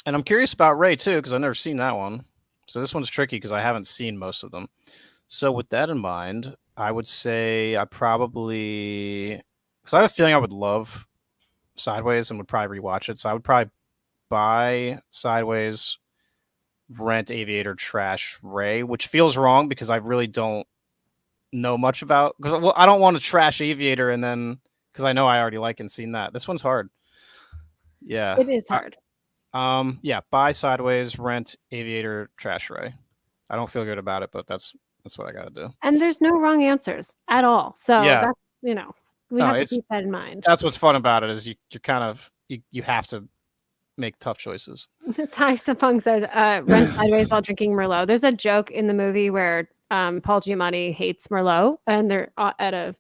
I'm curious about Ray too because I've never seen that one. So this one's tricky because I haven't seen most of them. So with that in mind, I would say I probably because I have a feeling I would love Sideways and would probably rewatch it. So I would probably buy Sideways, rent Aviator, trash Ray, which feels wrong because I really don't know much about. Because I don't want to trash Aviator and then because I know I already like and seen that. This one's hard. Yeah. It is hard. Yeah. Buy Sideways, rent Aviator, trash Ray. I don't feel good about it, but that's what I got to do. And there's no wrong answers at all. So Yeah. that's, we have to keep that in mind. That's what's fun about it is you're kind of you have to make tough choices. Ty Sapong said, rent Sideways while drinking Merlot. There's a joke in the movie where Paul Giamatti hates Merlot and they're at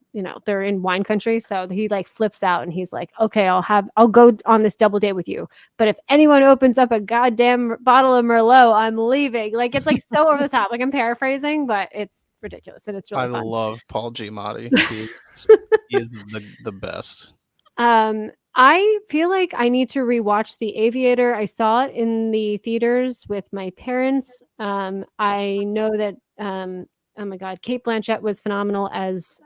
they're in wine country. So he like flips out and he's like, okay, I'll go on this double date with you. But if anyone opens up a goddamn bottle of Merlot, I'm leaving. Like, it's like so over the top. Like, I'm paraphrasing, but it's ridiculous. And it's really fun. I love Paul Giamatti. He is the best. I feel like I need to rewatch The Aviator. I saw it in the theaters with my parents. I know that oh my god, Cate Blanchett was phenomenal as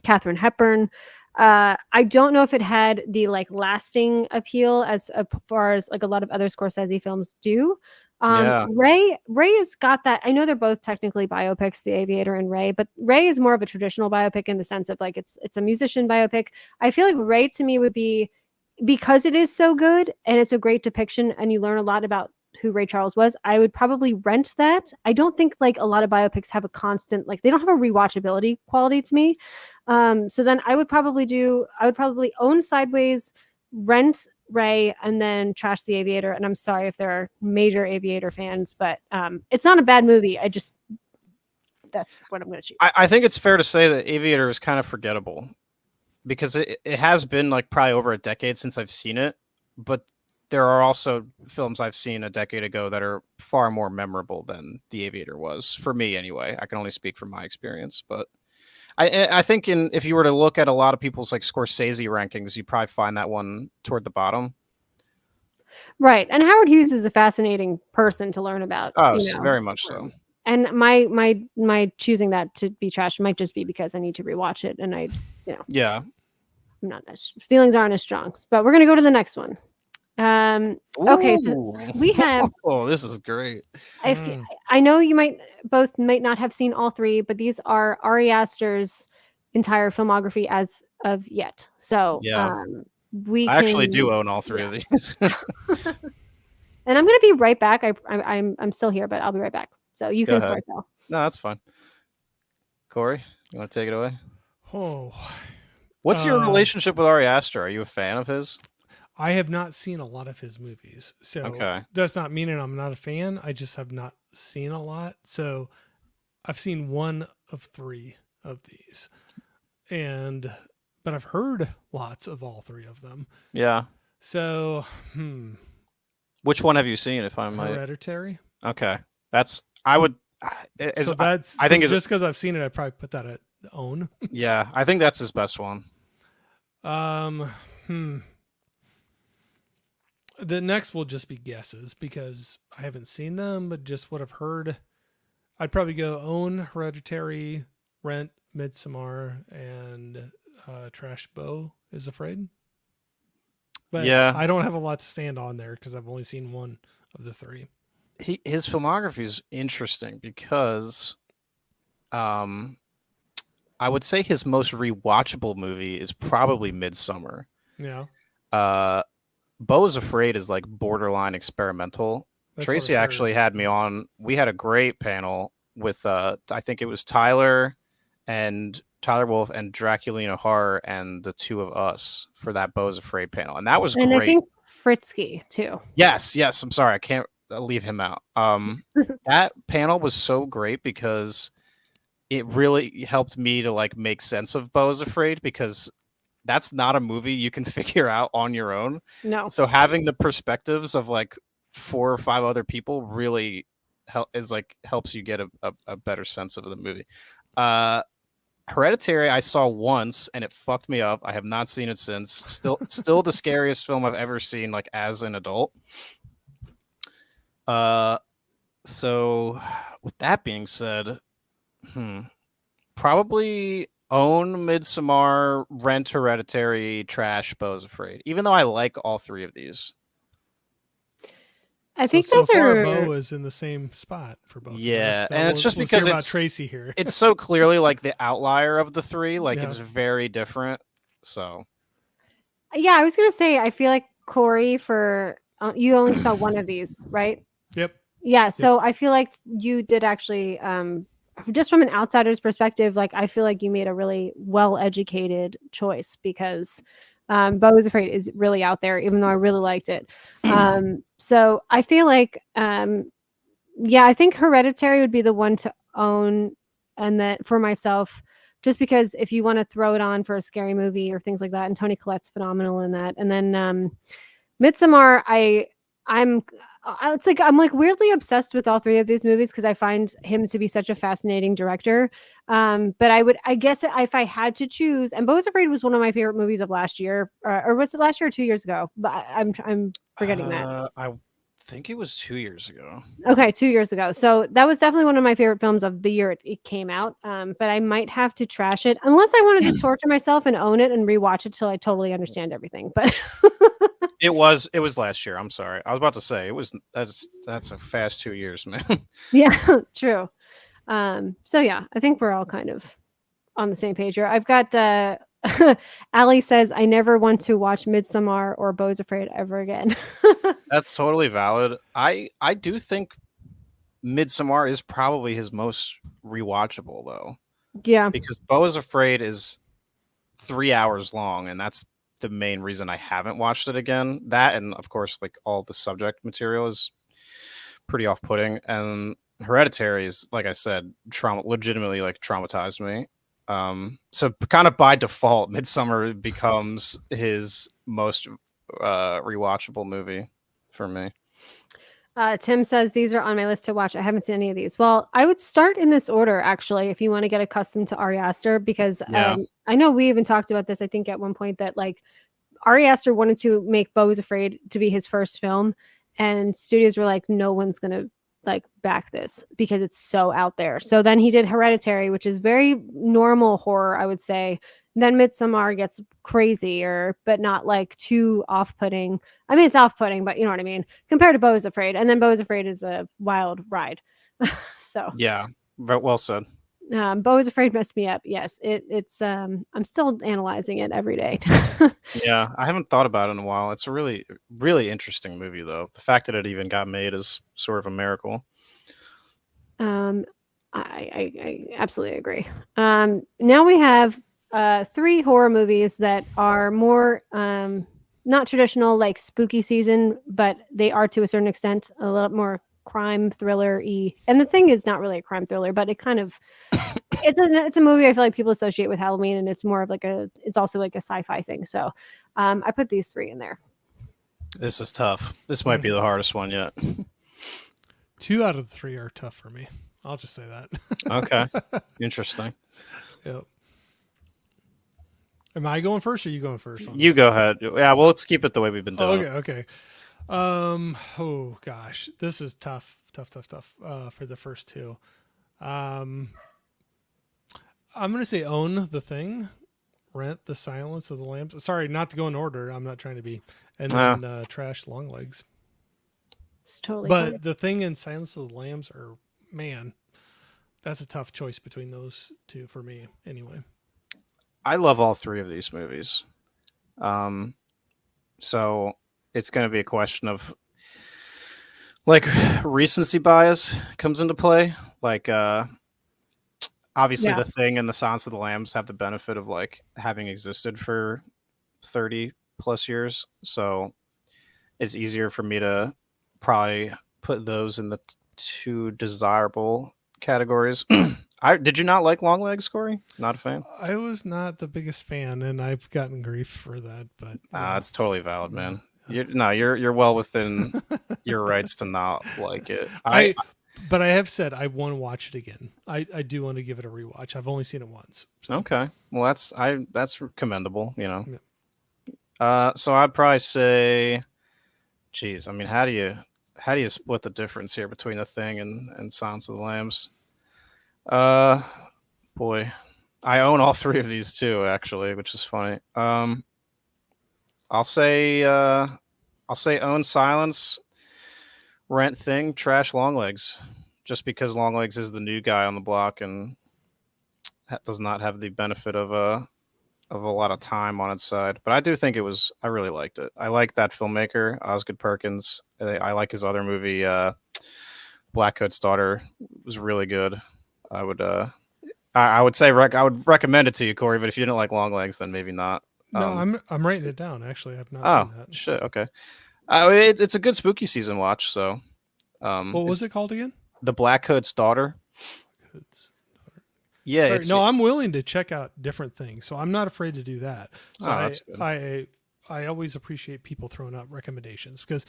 Katharine Hepburn. I don't know if it had the like lasting appeal as far as like a lot of other Scorsese films do. Yeah. Ray has got that. I know they're both technically biopics, The Aviator and Ray, but Ray is more of a traditional biopic in the sense of like it's a musician biopic. I feel like Ray to me would be, because it is so good and it's a great depiction and you learn a lot about who Ray Charles was, I would probably rent that. I don't think like a lot of biopics have a constant, like they don't have a rewatchability quality to me. So then I would probably own Sideways, rent Ray, and then trash The Aviator. And I'm sorry if there are major Aviator fans, but it's not a bad movie. That's what I'm going to choose. I think it's fair to say that Aviator is kind of forgettable because it has been like probably over a decade since I've seen it, but there are also films I've seen a decade ago that are far more memorable than The Aviator was for me anyway. I can only speak from my experience, but I think if you were to look at a lot of people's like Scorsese rankings, you'd probably find that one toward the bottom. Right. And Howard Hughes is a fascinating person to learn about. Oh, very much so. And my choosing that to be trash might just be because I need to rewatch it, and yeah, I'm not as feelings aren't as strong. But we're gonna go to the next one. Okay, so we have. Oh, this is great. I know you might not have seen all three, but these are Ari Aster's entire filmography as of yet. So Yeah. we I actually can- do own all three of these. And I'm gonna be right back. I'm still here, but I'll be right back. So you Go can ahead. start though. No, that's fine. Corey, you want to take it away? Oh, What's your relationship with Ari Aster? Are you a fan of his? I have not seen a lot of his movies, so Okay. that's not meaning I'm not a fan. I just have not seen a lot. So I've seen one of three of these, but I've heard lots of all three of them. Yeah. So, Which one have you seen? If I might. Hereditary. Okay, that's I would. So that's I think so it's just because I've seen it, I'd probably put that at own. yeah. I think that's his best one. The next will just be guesses because I haven't seen them, but just what I've heard. I'd probably go own Hereditary, Rent, Midsommar, and Trash Beau is Afraid. But Yeah. I don't have a lot to stand on there because I've only seen one of the three. His filmography is interesting because, I would say his most rewatchable movie is probably Midsummer. Yeah. Beau is Afraid is like borderline experimental. That's Tracy what I've actually heard. had me on. We had a great panel with I think it was Tyler Wolf and Draculina Horror and the two of us for that Beau is Afraid panel, and that was And great. I think Fritzky too. Yes. I'm sorry, I can't leave him out. That panel was so great because it really helped me to like make sense of Beau is Afraid because that's not a movie you can figure out on your own. No. So having the perspectives of like 4 or 5 other people really helps you get a better sense of the movie. Hereditary I saw once and it fucked me up. I have not seen it since. Still the scariest film I've ever seen like as an adult. So with that being said, probably own Midsommar, Rent, Hereditary, Trash, Beau is Afraid. Even though I like all three of these. I think so those far are. Beau is in the same spot for both. Yeah, of us. and it's just we'll because hear about it's Tracy here. It's so clearly like the outlier of the three. Like Yeah. it's very different. So Yeah, I was gonna say. I feel like Corey for you only saw one of these, right? Yep. Yeah. So I feel like you did actually. Just from an outsider's perspective, like I feel like you made a really well-educated choice because Beau is Afraid is really out there, even though I really liked it. So I feel like, yeah, I think Hereditary would be the one to own, and that for myself, just because if you want to throw it on for a scary movie or things like that, and Toni Collette's phenomenal in that, and then Midsommar, I'm like weirdly obsessed with all three of these movies because I find him to be such a fascinating director. But I guess if I had to choose, and Beau is Afraid was one of my favorite movies of last year, or was it last year or 2 years ago? But I'm forgetting that. I think it was 2 years ago. Okay, 2 years ago. So that was definitely one of my favorite films of the year it came out. But I might have to trash it unless I want to just torture myself and own it and rewatch it till I totally understand everything. But It was last year. I'm sorry. I was about to say that's a fast 2 years, man. yeah, true. So yeah, I think we're all kind of on the same page here. I've got Allie says I never want to watch Midsommar or Beau is Afraid ever again. That's totally valid. I do think Midsommar is probably his most rewatchable though. Yeah. Because Beau is Afraid is 3 hours long, and that's the main reason I haven't watched it again. That and of course like all the subject material is pretty off-putting, and Hereditary is, like I said, legitimately like traumatized me. So kind of by default, Midsommar becomes his most rewatchable movie for me. Tim says these are on my list to watch. I haven't seen any of these. Well, I would start in this order actually, if you want to get accustomed to Ari Aster, because I know we even talked about this. I think at one point that like Ari Aster wanted to make Beau is Afraid to be his first film, and studios were like, no one's gonna like back this because it's so out there. So then he did Hereditary, which is very normal horror, I would say. Then Midsommar gets crazier, but not like too off-putting. I mean, it's off-putting, but you know what I mean? Compared to Beau is Afraid. And then Beau is Afraid is a wild ride. So yeah, well said. Beau is Afraid messed me up. Yes, it's. I'm still analyzing it every day. Yeah, I haven't thought about it in a while. It's a really, really interesting movie, though. The fact that it even got made is sort of a miracle. I absolutely agree. Now we have 3 horror movies that are more not traditional like spooky season, but they are to a certain extent a little more crime thriller-y. And The Thing is not really a crime thriller, but it kind of it's a movie I feel like people associate with Halloween, and it's more of like it's also like a sci-fi thing. So I put these 3 in there. This is tough. This might be the hardest one yet. 2 out of the 3 are tough for me. I'll just say that. Okay. Interesting. Yep. Am I going first or are you going first? You go ahead. Yeah, well, let's keep it the way we've been doing. Okay. Oh gosh, this is tough for the first 2. I'm gonna say Own, The Thing, Rent, The Silence of the Lambs. Sorry, not to go in order. I'm not trying to be. And then Trash, Longlegs. It's totally. But fine. The Thing and Silence of the Lambs are, man, that's a tough choice between those 2 for me. Anyway, I love all 3 of these movies. So it's going to be a question of like recency bias comes into play. Like, obviously, Yeah. The Thing and The Silence of the Lambs have the benefit of like having existed for 30 plus years. So it's easier for me to probably put those in the 2 desirable categories. Did you not like Longlegs, Corey? Not a fan? I was not the biggest fan, and I've gotten grief for that. But It's totally valid, man. You're well within your rights to not like it. But I have said I want to watch it again. I do want to give it a rewatch. I've only seen it once. So. Okay, well that's commendable. So I'd probably say, geez, I mean, how do you split the difference here between The Thing and Silence of the Lambs? Boy, I own all 3 of these too, actually, which is funny. I'll say Own, Silence, Rent, Thing, Trash, Longlegs, just because Longlegs is the new guy on the block and does not have the benefit of a lot of time on its side. But I do think I really liked it. I like that filmmaker, Osgood Perkins. I like his other movie, Blackcoat's Daughter, was really good. I would say I would recommend it to you, Corey. But if you didn't like Longlegs, then maybe not. No, I'm writing it down. Actually, I've not seen that. Shit. Okay. It's a good spooky season watch. So, what was it called again? The Blackcoat's Daughter. Yeah. No, I'm willing to check out different things, so I'm not afraid to do that. So that's good. I always appreciate people throwing out recommendations because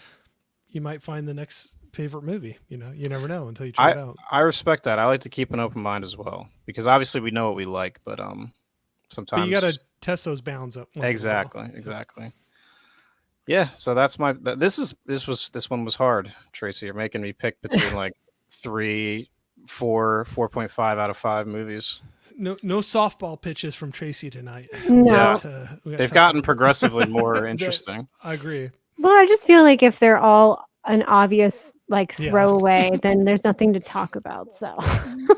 you might find the next favorite movie. You never know until you try it out. I respect that. I like to keep an open mind as well because obviously we know what we like, but sometimes you got to test those bounds up. Exactly. Yeah. So that's this one was hard, Tracy. You're making me pick between like 3, 4, 4.5 out of 5 movies. No softball pitches from Tracy tonight. No. Yeah. They've gotten progressively more interesting. I agree. Well, I just feel like if they're all an obvious like throwaway, then there's nothing to talk about. So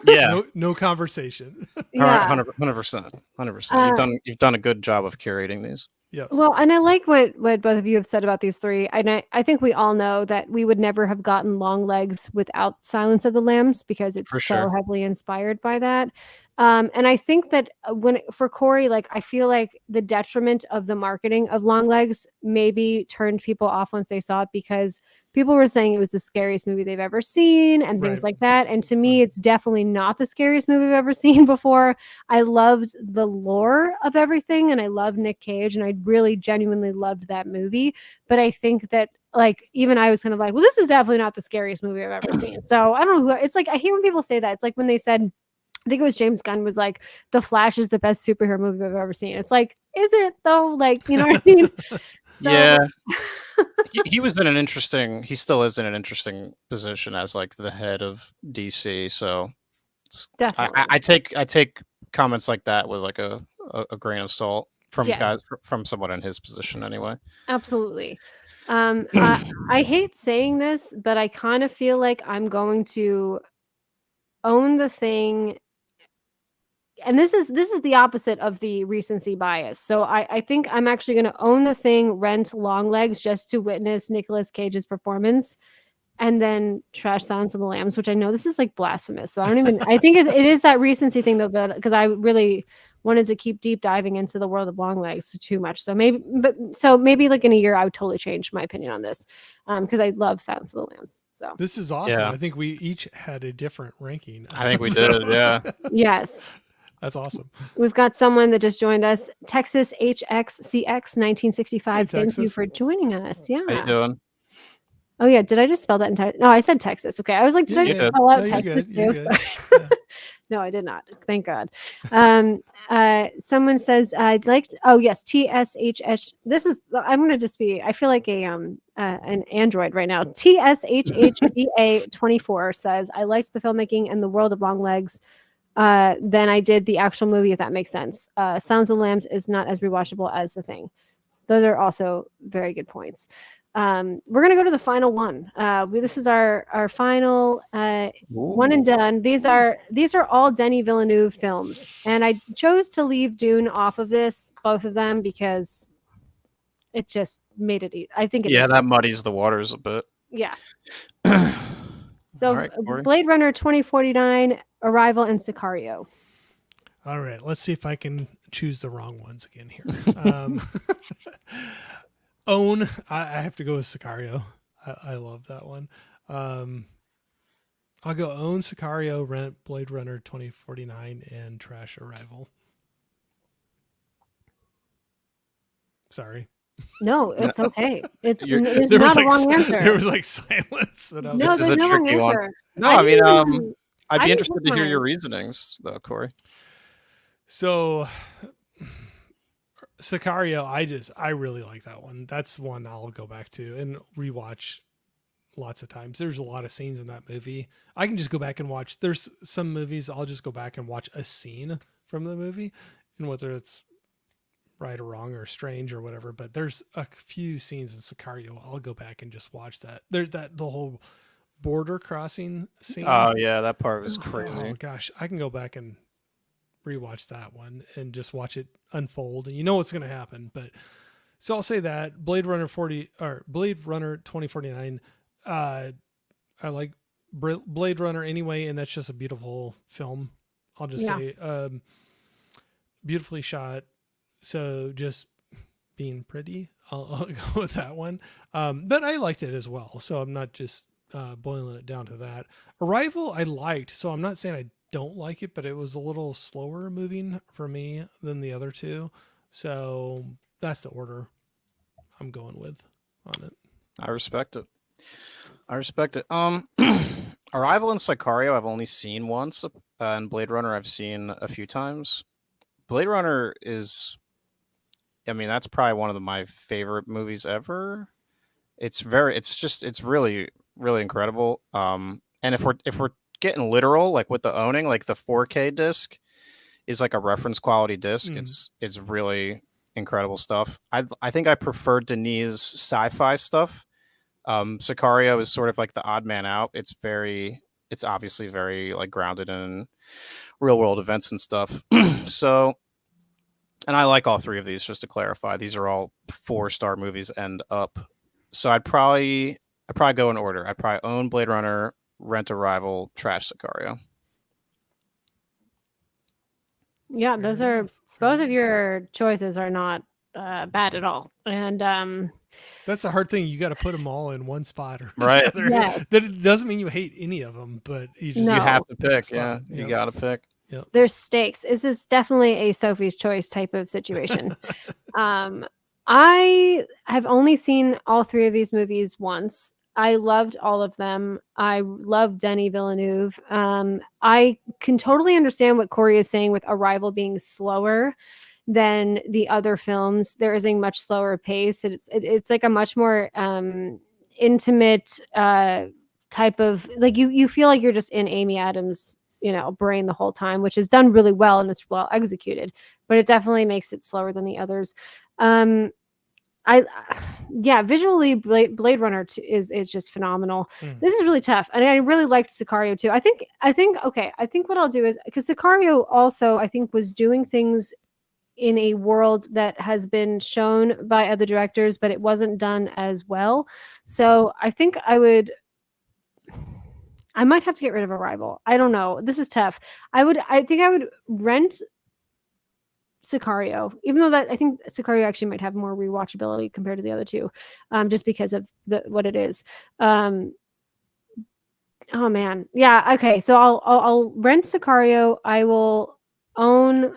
yeah, no conversation. Yeah, 100%. You've done a good job of curating these. Yes. Well, and I like what both of you have said about these 3. And I think we all know that we would never have gotten Longlegs without Silence of the Lambs because it's so heavily inspired by that. And I think that for Corey, like I feel like the detriment of the marketing of Longlegs maybe turned people off once they saw it because people were saying it was the scariest movie they've ever seen and things like that. And to me, it's definitely not the scariest movie I've ever seen before. I loved the lore of everything and I loved Nick Cage and I really genuinely loved that movie. But I think that like even I was kind of like, well, this is definitely not the scariest movie I've ever seen. So I don't know who it's like. I hate when people say that. It's like when they said, I think it was James Gunn was like, The Flash is the best superhero movie I've ever seen. It's like, is it though? Like, you know what I mean? So, yeah. he was in he still is in an interesting position as like the head of DC. So definitely. I take comments like that with like a grain of salt from someone in his position anyway. Absolutely. I hate saying this, but I kind of feel like I'm going to own The Thing and this is the opposite of the recency bias. So I think I'm actually going to own the thing, rent Longlegs just to witness Nicolas Cage's performance, and then trash Silence of the Lambs, which I know this is like blasphemous. So I don't even. I think it is that recency thing though, but because I really wanted to keep deep diving into the world of Longlegs too much. So maybe like in a year I would totally change my opinion on this, because I love Silence of the Lambs. So This is awesome. Yeah. I think we each had a different ranking. I think we did. Yeah. yes. That's awesome. We've got someone that just joined us, Texas HXCX 1965. Hey, Thank you Texas. for joining us. Yeah. How you doing? Oh yeah, did I just spell that entire? No, I said Texas. Okay, I was like, did Yeah, I you just did. spell out No, you're Texas good. You're too? good. Sorry. Yeah. No, I did not. Thank God. Someone says I'd like. Oh yes, TSHH. This is. I'm gonna just be. I feel like an android right now. TSHHBA24 says I liked the filmmaking and the world of Longlegs. Than I did the actual movie, if that makes sense. Sounds of the Lambs is not as rewatchable as The Thing. Those are also very good points. We're gonna go to the final one. This is our final one and done. These are all Denis Villeneuve films, and I chose to leave Dune off of this, both of them, because it just made it. I think it. Yeah, makes that it- muddies the waters a bit. Yeah. So All right, Corey. Blade Runner 2049, Arrival, and Sicario. All right. Let's see if I can choose the wrong ones again here. Own. I have to go with Sicario. I love that one. I'll go own Sicario, rent Blade Runner 2049, and trash Arrival. Sorry. No, it's okay. It's You're- there's There was not a wrong like answer. there was like silence. And I was No, This like, is there's a no wrong tricky one. answer. No, I mean, didn't- I'd I be didn't interested look to hear your mine. reasonings, though, Corey. So Sicario, I really like that one. That's one I'll go back to and rewatch lots of times. There's a lot of scenes in that movie. I can just go back and watch. There's some movies I'll just go back and watch a scene from the movie, and whether it's right or wrong or strange or whatever. But there's a few scenes in Sicario I'll go back and just watch that. There's the whole border crossing scene. Oh yeah, that part was Oh crazy. gosh, I can go back and rewatch that one and just watch it unfold, and you know what's going to happen. But so I'll say that Blade Runner 2049. I like Blade Runner anyway, and that's just a beautiful film. I'll just say, beautifully shot. So just being pretty, I'll go with that one. But I liked it as well, so I'm not just boiling it down to that. Arrival I liked, so I'm not saying I don't like it, but it was a little slower moving for me than the other two. So that's the order I'm going with on it. I respect it. Arrival and Sicario I've only seen once, and Blade Runner I've seen a few times. Blade Runner is, I mean, that's probably one of my favorite movies ever. It's really, really incredible. And if we're getting literal, like with the owning, like the 4K disc is like a reference quality disc. It's really incredible stuff. I think I prefer Denis' sci-fi stuff. Sicario is sort of like the odd man out. It's obviously very like grounded in real world events and stuff. So, and I like all three of these, just to clarify. These are all 4-star movies and up. So I'd probably go in order. I'd probably own Blade Runner, rent Arrival, trash Sicario. Yeah, Fair those are enough, fair both of enough. your choices are not bad at all. And That's the hard thing. You got to put them all in one spot or Right. the other. Yes. That it doesn't mean you hate any of them, but you just No. You have to pick. Spot. Yeah, you Yep. gotta pick. there's stakes. This is definitely a Sophie's choice type of situation. I have only seen all three of these movies once. I loved all of them. I love Denis Villeneuve. I can totally understand what Corey is saying with Arrival being slower than the other films. There is a much slower pace. It's like a much more intimate type of, like, you feel like you're just in Amy Adams' brain the whole time, which is done really well and it's well executed, but it definitely makes it slower than the others. yeah, visually Blade Runner is just phenomenal. This is really tough, and I really liked Sicario too. I think okay. I think what I'll do is, because Sicario also I think was doing things in a world that has been shown by other directors, but it wasn't done as well. So I think I might have to get rid of Arrival. I don't know. This is tough. I think I would rent Sicario, even though that I think Sicario actually might have more rewatchability compared to the other two, just because of what it is. Oh man, yeah. Okay, so I'll rent Sicario. I will own.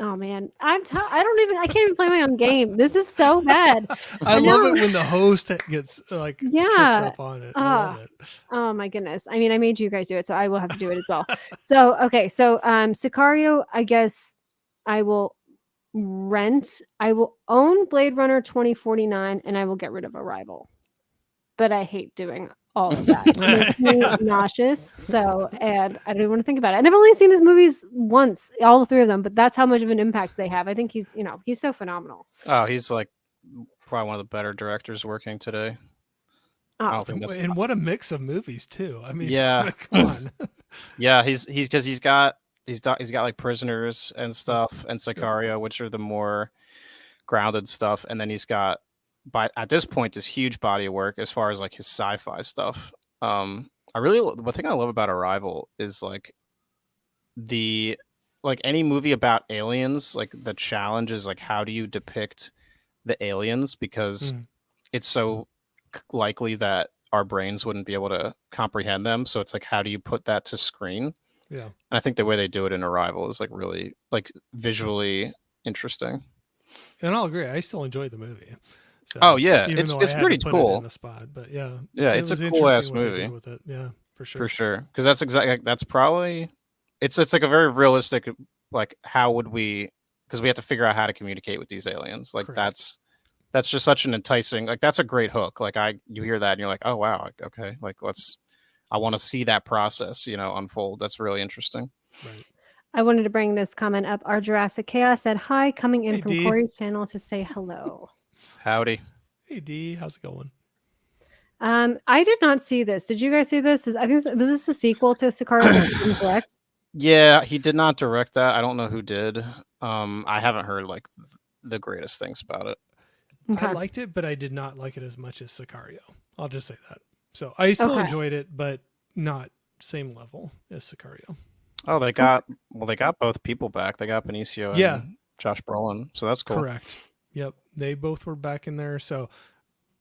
Oh man, I can't even play my own game. This is so bad. I love it when the host gets like tripped up on it. I love it. Oh my goodness. I mean, I made you guys do it, so I will have to do it as well. So okay, so Sicario, I guess I will rent. I will own Blade Runner 2049, and I will get rid of Arrival. But I hate doing all of that. It makes me nauseous. So, and I don't even want to think about it. And I've only seen his movies once, all three of them, but that's how much of an impact they have. I think he's so phenomenal. Oh, he's like probably one of the better directors working today. I don't think that's. And what a mix of movies too. I mean, yeah, come on. Yeah, he's got like Prisoners and stuff, and Sicario, which are the more grounded stuff, and then he's got, at this point, this huge body of work as far as like his sci-fi stuff. The thing I love about Arrival is like any movie about aliens, like the challenge is like, how do you depict the aliens, because it's so likely that our brains wouldn't be able to comprehend them, so it's like, how do you put that to screen? Yeah, and I think the way they do it in Arrival is like really like visually interesting. And I'll agree, I still enjoy the movie. So, oh yeah, it's pretty cool. It in the spot, but yeah, it's a cool ass movie with it. Yeah, for sure. Because that's probably it's like a very realistic, like, how would we? Because we have to figure out how to communicate with these aliens. Like that's just such an enticing. Like that's a great hook. Like you hear that and you're like, oh wow, okay, like I want to see that process, unfold. That's really interesting. Right. I wanted to bring this comment up. Our Jurassic Chaos said hi, coming in from D. Corey's channel to say hello. Howdy. Hey D, how's it going? I did not see this. Did you guys see this? Was this a sequel to Sicario that he didn't direct? Yeah, he did not direct that. I don't know who did. I haven't heard like the greatest things about it. Okay. I liked it, but I did not like it as much as Sicario. I'll just say that. So I still enjoyed it, but not same level as Sicario. Oh, they got both people back. They got Benicio and Josh Brolin, so that's cool. Correct. Yep, they both were back in there. So,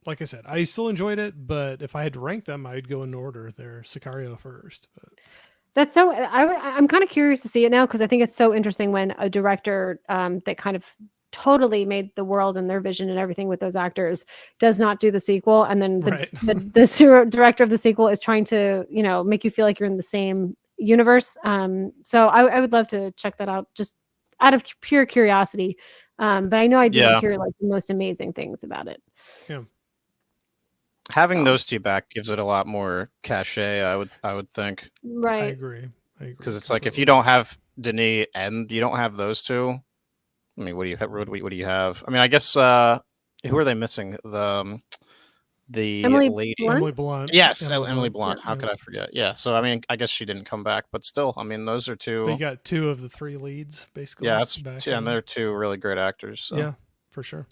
like I said, I still enjoyed it, but if I had to rank them, I'd go in order. They're Sicario first. But that's so. I'm kind of curious to see it now, because I think it's so interesting when a director that kind of totally made the world and their vision and everything with those actors does not do the sequel, and then the director of the sequel is trying to make you feel like you're in the same universe. So I would love to check that out, just out of pure curiosity. But I know I didn't hear like the most amazing things about it. Yeah. Having those two back gives it a lot more cachet, I would think. Right. I agree. Because it's like, if you don't have Denis and you don't have those two, I mean, what do you have? I mean, I guess who are they missing? The lady, Emily Blunt. Yes, Emily Blunt. How could I forget? Yeah. So I mean, I guess she didn't come back, but still, I mean, those are two. They got two of the three leads, basically. Yeah, and they're two really great actors. So. Yeah, for sure.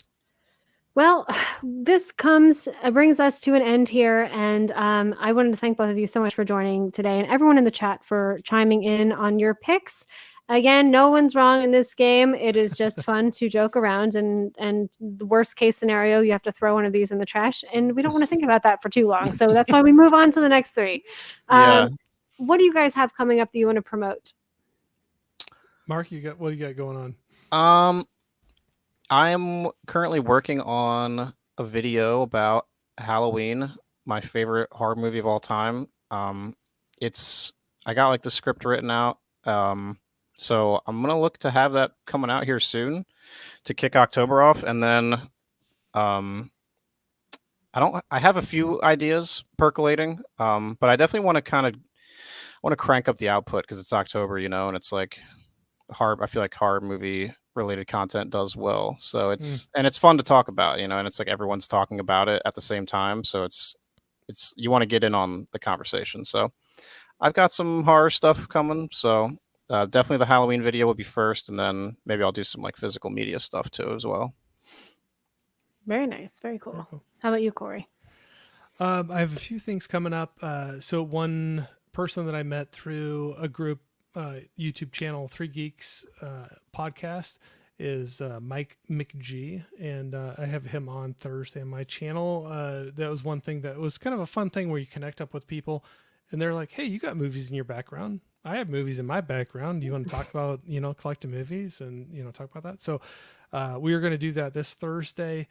Well, this brings us to an end here, and I wanted to thank both of you so much for joining today, and everyone in the chat for chiming in on your picks. Again, no one's wrong in this game. It is just fun to joke around, and the worst case scenario, you have to throw one of these in the trash, and we don't want to think about that for too long. So that's why we move on to the next three. What do you guys have coming up that you want to promote? Mark, what do you got going on? I am currently working on a video about Halloween, my favorite horror movie of all time. I got like the script written out. So I'm going to look to have that coming out here soon to kick October off. And then I have a few ideas percolating, but I definitely want to crank up the output because it's October, and it's like I feel like horror movie related content does well. So it's and it's fun to talk about, you know, and it's like everyone's talking about it at the same time. So it's you want to get in on the conversation. So I've got some horror stuff coming. So definitely the Halloween video will be first, and then maybe I'll do some like physical media stuff too as well. Very nice. Very cool. Very cool. How about you, Corey? I have a few things coming up. So one person that I met through a group YouTube channel, Three Geeks podcast, is Mike McG, and I have him on Thursday on my channel. That was one thing that was kind of a fun thing where you connect up with people, and they're like, "Hey, you got movies in your background. I have movies in my background. Do you want to talk about, you know, collecting movies and, you know, talk about that?" So we are going to do that this Thursday.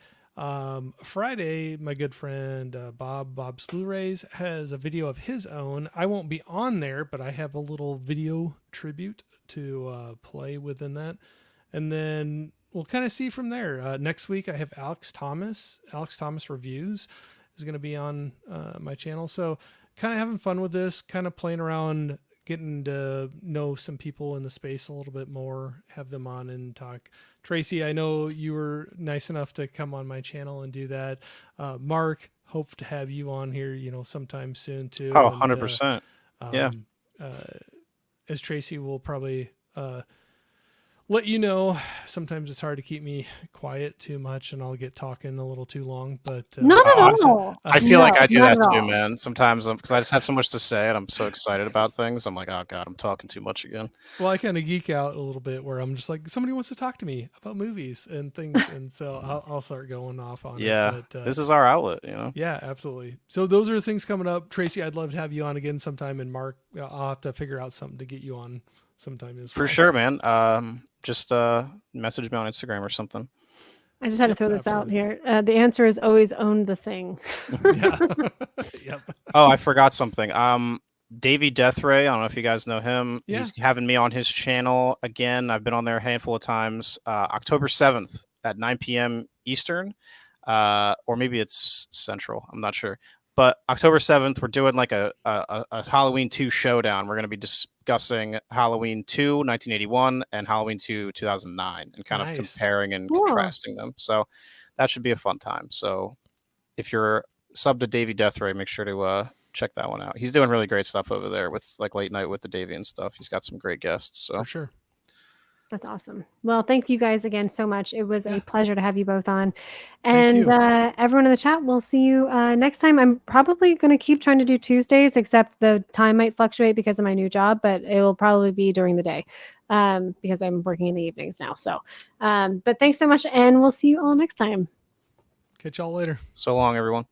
Friday, my good friend Bob's Blu-rays has a video of his own. I won't be on there, but I have a little video tribute to play within that. And then we'll kind of see from there. Next week, I have Alex Thomas. Alex Thomas Reviews is going to be on my channel. So kind of having fun with this, kind of playing around, getting to know some people in the space a little bit more, have them on and talk. Tracy, I know you were nice enough to come on my channel and do that. Mark, hope to have you on here, you know, sometime soon too. Oh, 100%. Yeah. As Tracy will probably let you know, sometimes it's hard to keep me quiet too much and I'll get talking a little too long, but Not at all. I feel like I do not that at too, all. man. Sometimes because I just have so much to say and I'm so excited about things. I'm like, oh God, I'm talking too much again. Well, I kind of geek out a little bit where I'm just like, somebody wants to talk to me about movies and things. And so I'll start going off on Yeah. it. But, this is our outlet, you know? yeah, absolutely. So those are things coming up. Tracy, I'd love to have you on again sometime. And Mark, I'll have to figure out something to get you on sometime as well. For sure, man. Just message me on Instagram or something. I just had to throw this out here. The answer is always own the thing. Yeah. Yep. Oh, I forgot something. Davey Deathray, I don't know if you guys know him. Yeah. He's having me on his channel again. I've been on there a handful of times. October 7th at 9 p.m. Eastern, or maybe it's Central. I'm not sure. But October 7th, we're doing like a Halloween 2 showdown. We're going to be discussing Halloween 2, 1981, and Halloween 2, 2009, and kind of comparing and contrasting them. So that should be a fun time. So if you're sub to Davey Deathray, make sure to check that one out. He's doing really great stuff over there with like Late Night with the Davey and stuff. He's got some great guests. So for sure. That's awesome. Well, thank you guys again so much. It was a pleasure to have you both on. And everyone in the chat, we'll see you next time. I'm probably going to keep trying to do Tuesdays, except the time might fluctuate because of my new job, but it will probably be during the day because I'm working in the evenings now. So, but thanks so much, and we'll see you all next time. Catch y'all later. So long, everyone.